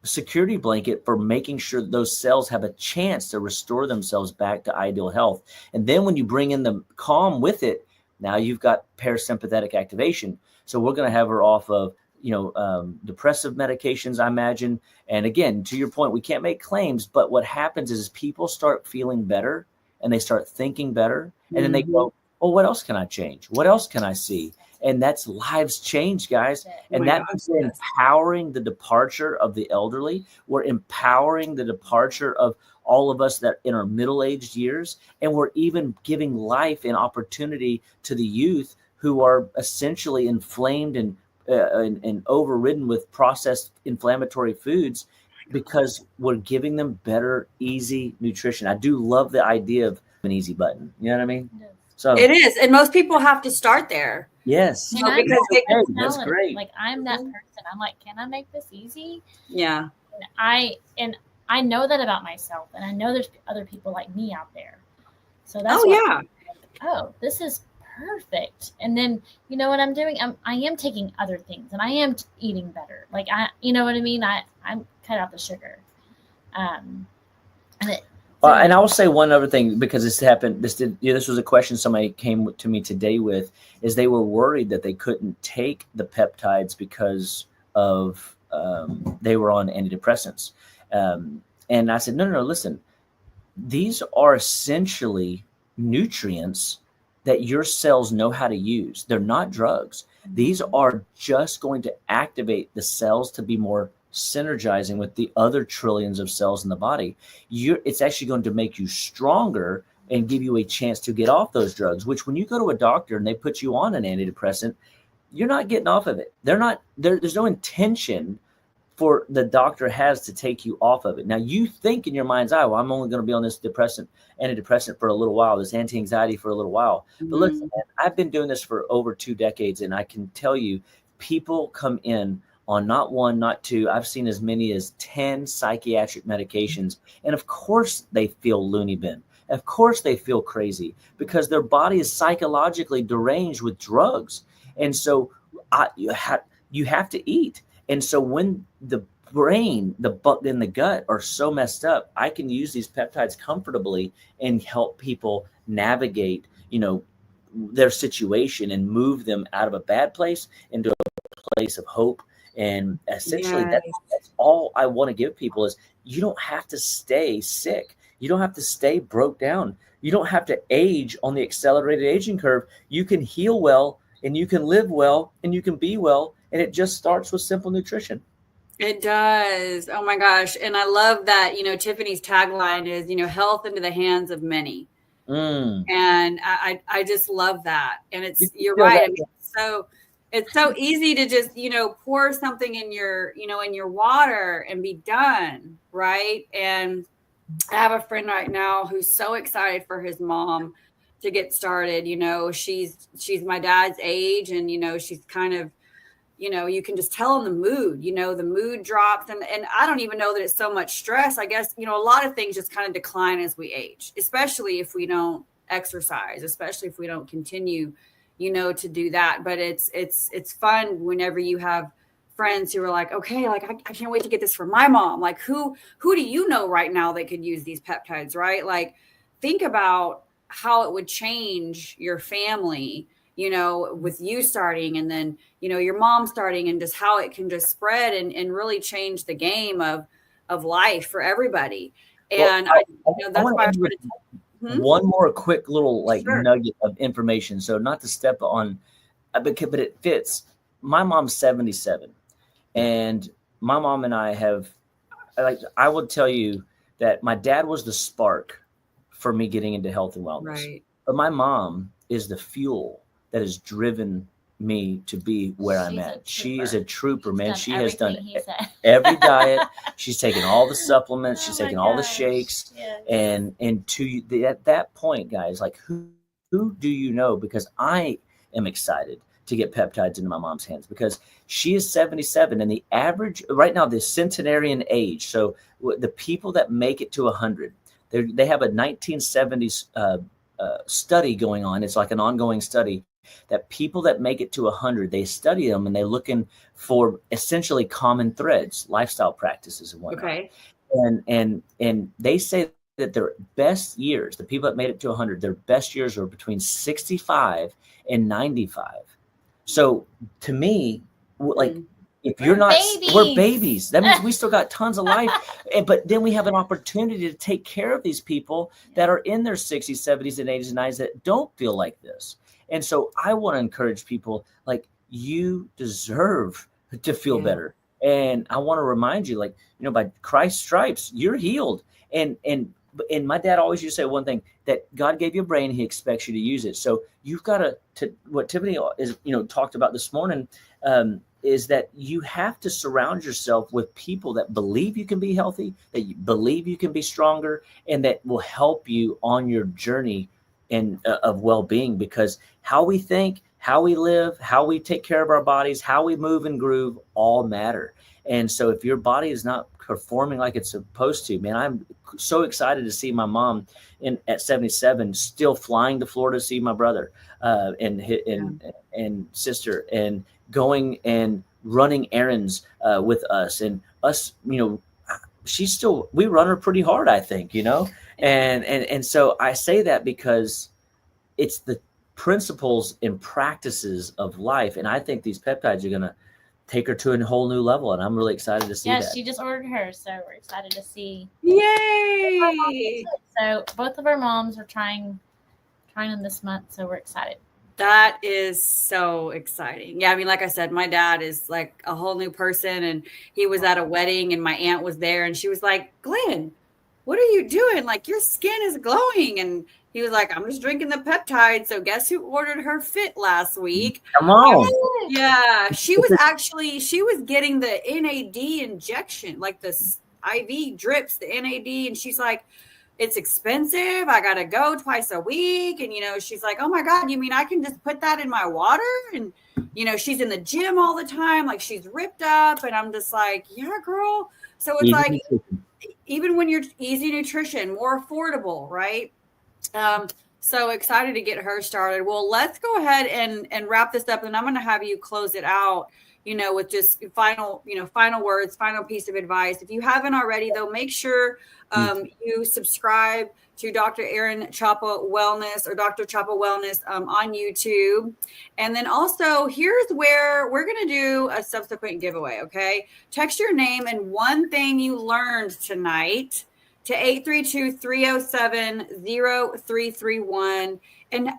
security blanket for making sure those cells have a chance to restore themselves back to ideal health. And then when you bring in the calm with it, now you've got parasympathetic activation. So we're going to have her off of, depressive medications, I imagine. And again, to your point, we can't make claims, but what happens is people start feeling better and they start thinking better. And then they go, oh, what else can I change? What else can I see? And that's lives change, guys. And that means we're empowering the departure of the elderly. We're empowering the departure of all of us that in our middle-aged years. And we're even giving life and opportunity to the youth who are essentially inflamed and overridden with processed inflammatory foods, because we're giving them better, easy nutrition. I do love the idea of an easy button. You know what I mean? So it is. And most people have to start there. Yes. And that's great. Like, I'm that person. I'm like, can I make this easy? Yeah. And I know that about myself, and I know there's other people like me out there. So that's this is perfect. And then, you know what I'm doing? I am taking other things, and I am eating better. Like, you know what I mean? I'm cut out the sugar. And I will say one other thing, because this happened. This was a question somebody came to me today with, is they were worried that they couldn't take the peptides because of they were on antidepressants. And I said, no, listen, these are essentially nutrients that your cells know how to use. They're not drugs. These are just going to activate the cells to be more synergizing with the other trillions of cells in the body. It's actually going to make you stronger and give you a chance to get off those drugs, which when you go to a doctor and they put you on an antidepressant, you're not getting off of it. There's no intention for the doctor has to take you off of it. Now you think in your mind's eye, well, I'm only going to be on this antidepressant for a little while, this anti-anxiety for a little while. But listen, man, I've been doing this for over 2 decades, and I can tell you, people come in on not 1, not 2. I've seen as many as 10 psychiatric medications. And of course they feel loony bin. Of course they feel crazy, because their body is psychologically deranged with drugs. And so you have to eat. And so when the brain, the butt and the gut are so messed up, I can use these peptides comfortably and help people navigate, their situation and move them out of a bad place into a place of hope. And essentially that's all I want to give people is, you don't have to stay sick. You don't have to stay broke down. You don't have to age on the accelerated aging curve. You can heal well, and you can live well, and you can be well. And it just starts with simple nutrition. It does. Oh my gosh. And I love that, Tiffani's tagline is, health into the hands of many. And I just love that. And you're right. I mean, it's so easy to just, pour something in your water and be done. Right. And I have a friend right now who's so excited for his mom to get started. She's my dad's age, and, she's kind of, you can just tell in the mood, the mood drops. And I don't even know that it's so much stress. I guess, a lot of things just kind of decline as we age, especially if we don't exercise, especially if we don't continue, to do that. But it's fun whenever you have friends who are like, okay, like I can't wait to get this for my mom. Like who do you know right now that could use these peptides, right? Like, think about how it would change your family, with you starting, and then, your mom starting, and just how it can just spread and really change the game of life for everybody. And that's why I wanted to. One more quick little nugget of information. So not to step on, but it fits. My mom's 77, and my mom and I I would tell you that my dad was the spark for me getting into health and wellness. Right. But my mom is the fuel that has driven me to be where I'm at. She is a trooper, man. She has done every diet. She's taken all the supplements. She's taken all the shakes. Yes. And at that point, guys, like who do you know? Because I am excited to get peptides into my mom's hands because she is 77 and the average right now, the centenarian age. So the people that make it to 100, they have a 1970s study going on. It's like an ongoing study that people that make it to 100, they study them and they're looking for essentially common threads, lifestyle practices and whatnot. Okay. And they say that their best years, the people that made it to 100, their best years are between 65 and 95. So to me, like if you're not, we're babies. That means we still got tons of life. But then we have an opportunity to take care of these people that are in their 60s, 70s, and 80s and 90s that don't feel like this. And so I want to encourage people, like, you deserve to feel better. And I want to remind you, like, you know, by Christ's stripes, you're healed. And my dad always used to say one thing, that God gave you a brain, he expects you to use it. So you've got to what Tiffani is, you know, talked about this morning, is that you have to surround yourself with people that believe you can be healthy, that you believe you can be stronger, and that will help you on your journey of well-being, because how we think, how we live, how we take care of our bodies, how we move and groove all matter. And so if your body is not performing like it's supposed to, man, I'm so excited to see my mom at 77 still flying to Florida to see my brother and sister, and going and running errands with us, and us, you know, we run her pretty hard, I think, you know, and so I say that because it's the principles and practices of life. And I think these peptides are going to take her to a whole new level. And I'm really excited to see that. Yeah, she just ordered her. So we're excited to see. Yay! So both of our moms are trying them this month. So we're excited. That is so exciting. Yeah, I mean, like I said, my dad is like a whole new person, and he was at a wedding and my aunt was there and she was like, Glenn, what are you doing? Like, your skin is glowing. And he was like, I'm just drinking the peptide. So guess who ordered her fit last week? Come on. Yeah, she was getting the NAD injection, like the IV drips, the NAD. And she's like, it's expensive. I got to go twice a week. And, you know, she's like, oh my God, you mean I can just put that in my water? And, you know, she's in the gym all the time. Like, she's ripped up. And I'm just like, yeah, girl. So it's like, even when you're easy nutrition, more affordable, right? So excited to get her started. Well, let's go ahead and wrap this up. And I'm going to have you close it out, you know, with just final words, final piece of advice. If you haven't already, though, make sure you subscribe to Dr. Erin Chapa Wellness or Dr. Chapa Wellness on YouTube. And then also, here's where we're going to do a subsequent giveaway, okay? Text your name and one thing you learned tonight to 832-307-0331. And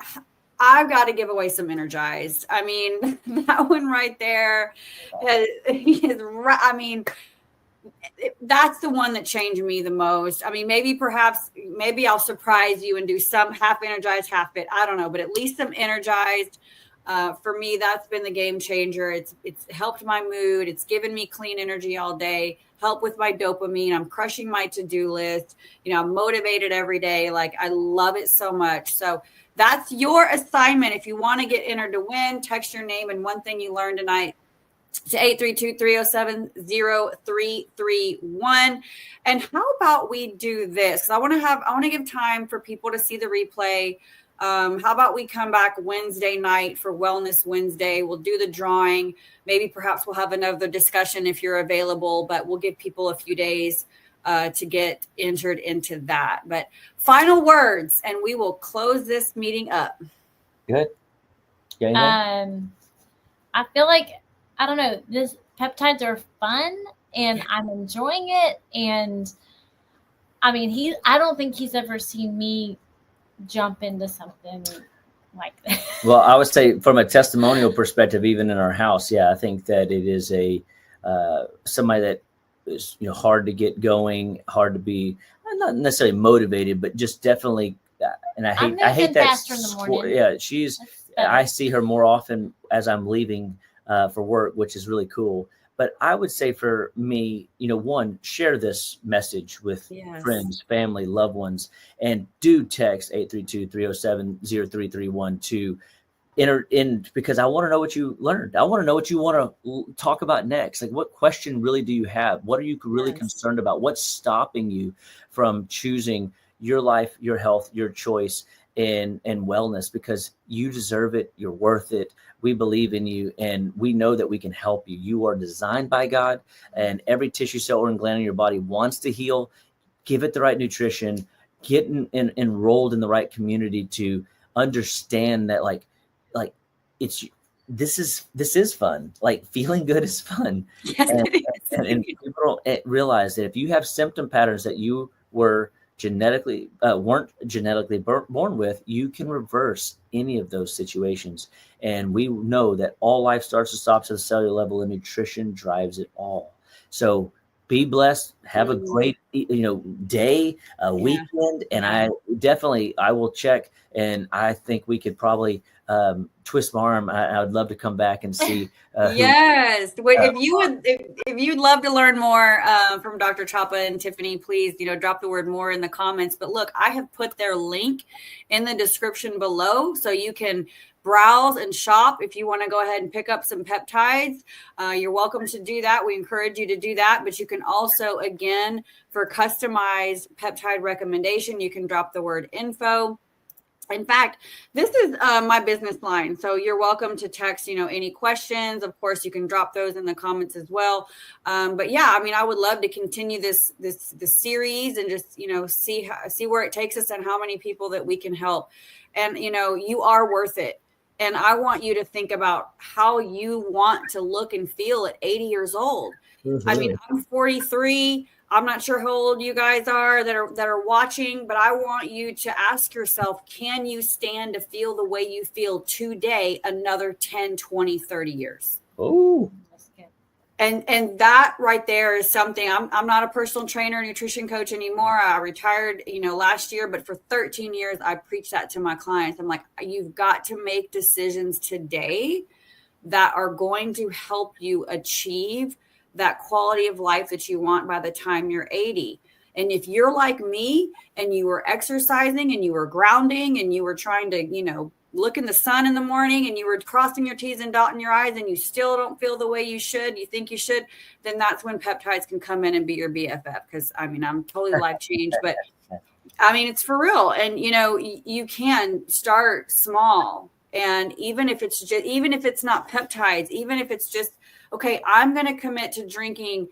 I've got to give away some Energized. I mean, that one right there is right. I mean, that's the one that changed me the most. I mean, maybe I'll surprise you and do some half Energized, half fit. I don't know, but at least some Energized. For me, that's been the game changer. It's helped my mood. It's given me clean energy all day, help with my dopamine. I'm crushing my to-do list. You know, I'm motivated every day. Like, I love it so much. So that's your assignment. If you want to get entered to win, text your name and one thing you learned tonight to 832-307-0331. And how about we do this? I want to give time for people to see the replay. How about we come back Wednesday night for Wellness Wednesday? We'll do the drawing. Maybe perhaps we'll have another discussion if you're available, but we'll give people a few days to get entered into that. But final words, and we will close this meeting up. Good. I feel like, I don't know, this peptides are fun and I'm enjoying it. And I mean, I don't think he's ever seen me jump into something like that. Well, I would say from a testimonial perspective, even in our house, I think that it is somebody that is, you know, hard to get going, hard to be not necessarily motivated, but just definitely. And I hate that. Faster in the morning. Yeah, I see her more often as I'm leaving for work, which is really cool. But I would say for me, you know, one, share this message with friends, family, loved ones, and do text 832-307-0331 to in because I want to know what you learned. I want to know what you want to talk about next. Like, what question really do you have? What are you really concerned about? What's stopping you from choosing your life, your health, your choice, and wellness? Because you deserve it. You're worth it. We believe in you, and we know that we can help you. You are designed by God, and every tissue, cell, organ, gland in your body wants to heal. Give it the right nutrition. Get enrolled in the right community to understand that, like it's this is fun. Like, feeling good is fun. Yes, and, it is. and people don't realize that if you have symptom patterns that you were weren't genetically born with, you can reverse any of those situations. And we know that all life starts and stops at the cellular level, and nutrition drives it all. So be blessed, have a great day, weekend, and I will check, and I think we could probably twist my arm. I would love to come back and see. Yes. If you'd love to learn more from Dr. Chapa and Tiffani, please, drop the word more in the comments. But look, I have put their link in the description below, so you can browse and shop. If you want to go ahead and pick up some peptides, you're welcome to do that. We encourage you to do that. But you can also, again, for customized peptide recommendation, you can drop the word info. In fact, this is my business line. So you're welcome to text, any questions. Of course, you can drop those in the comments as well. But yeah, I mean, I would love to continue this series and just, see where it takes us and how many people that we can help. And, you are worth it. And I want you to think about how you want to look and feel at 80 years old. Mm-hmm. I mean, I'm 43. I'm not sure how old you guys are that are watching, but I want you to ask yourself, can you stand to feel the way you feel today another 10, 20, 30 years? Oh, that's good. And that right there is something. I'm not a personal trainer, nutrition coach anymore. I retired, last year, but for 13 years, I preach that to my clients. I'm like, you've got to make decisions today that are going to help you achieve that quality of life that you want by the time you're 80. And if you're like me and you were exercising and you were grounding and you were trying to, look in the sun in the morning and you were crossing your T's and dotting your I's and you still don't feel the way you think you should, then that's when peptides can come in and be your BFF. Because I'm totally life changed, but it's for real. And, you can start small. And even if it's not peptides, even if it's just, okay, I'm going to commit to drinking,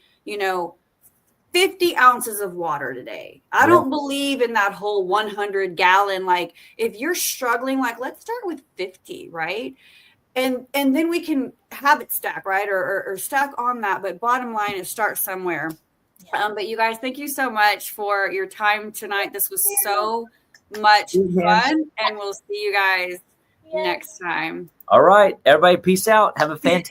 50 ounces of water today. I don't believe in that whole 100 gallon. Like, if you're struggling, like, let's start with 50, right? And then we can have it stack, right? Or stack on that. But bottom line is start somewhere. But you guys, thank you so much for your time tonight. This was so much fun. And we'll see you guys next time. All right, everybody, peace out. Have a fantastic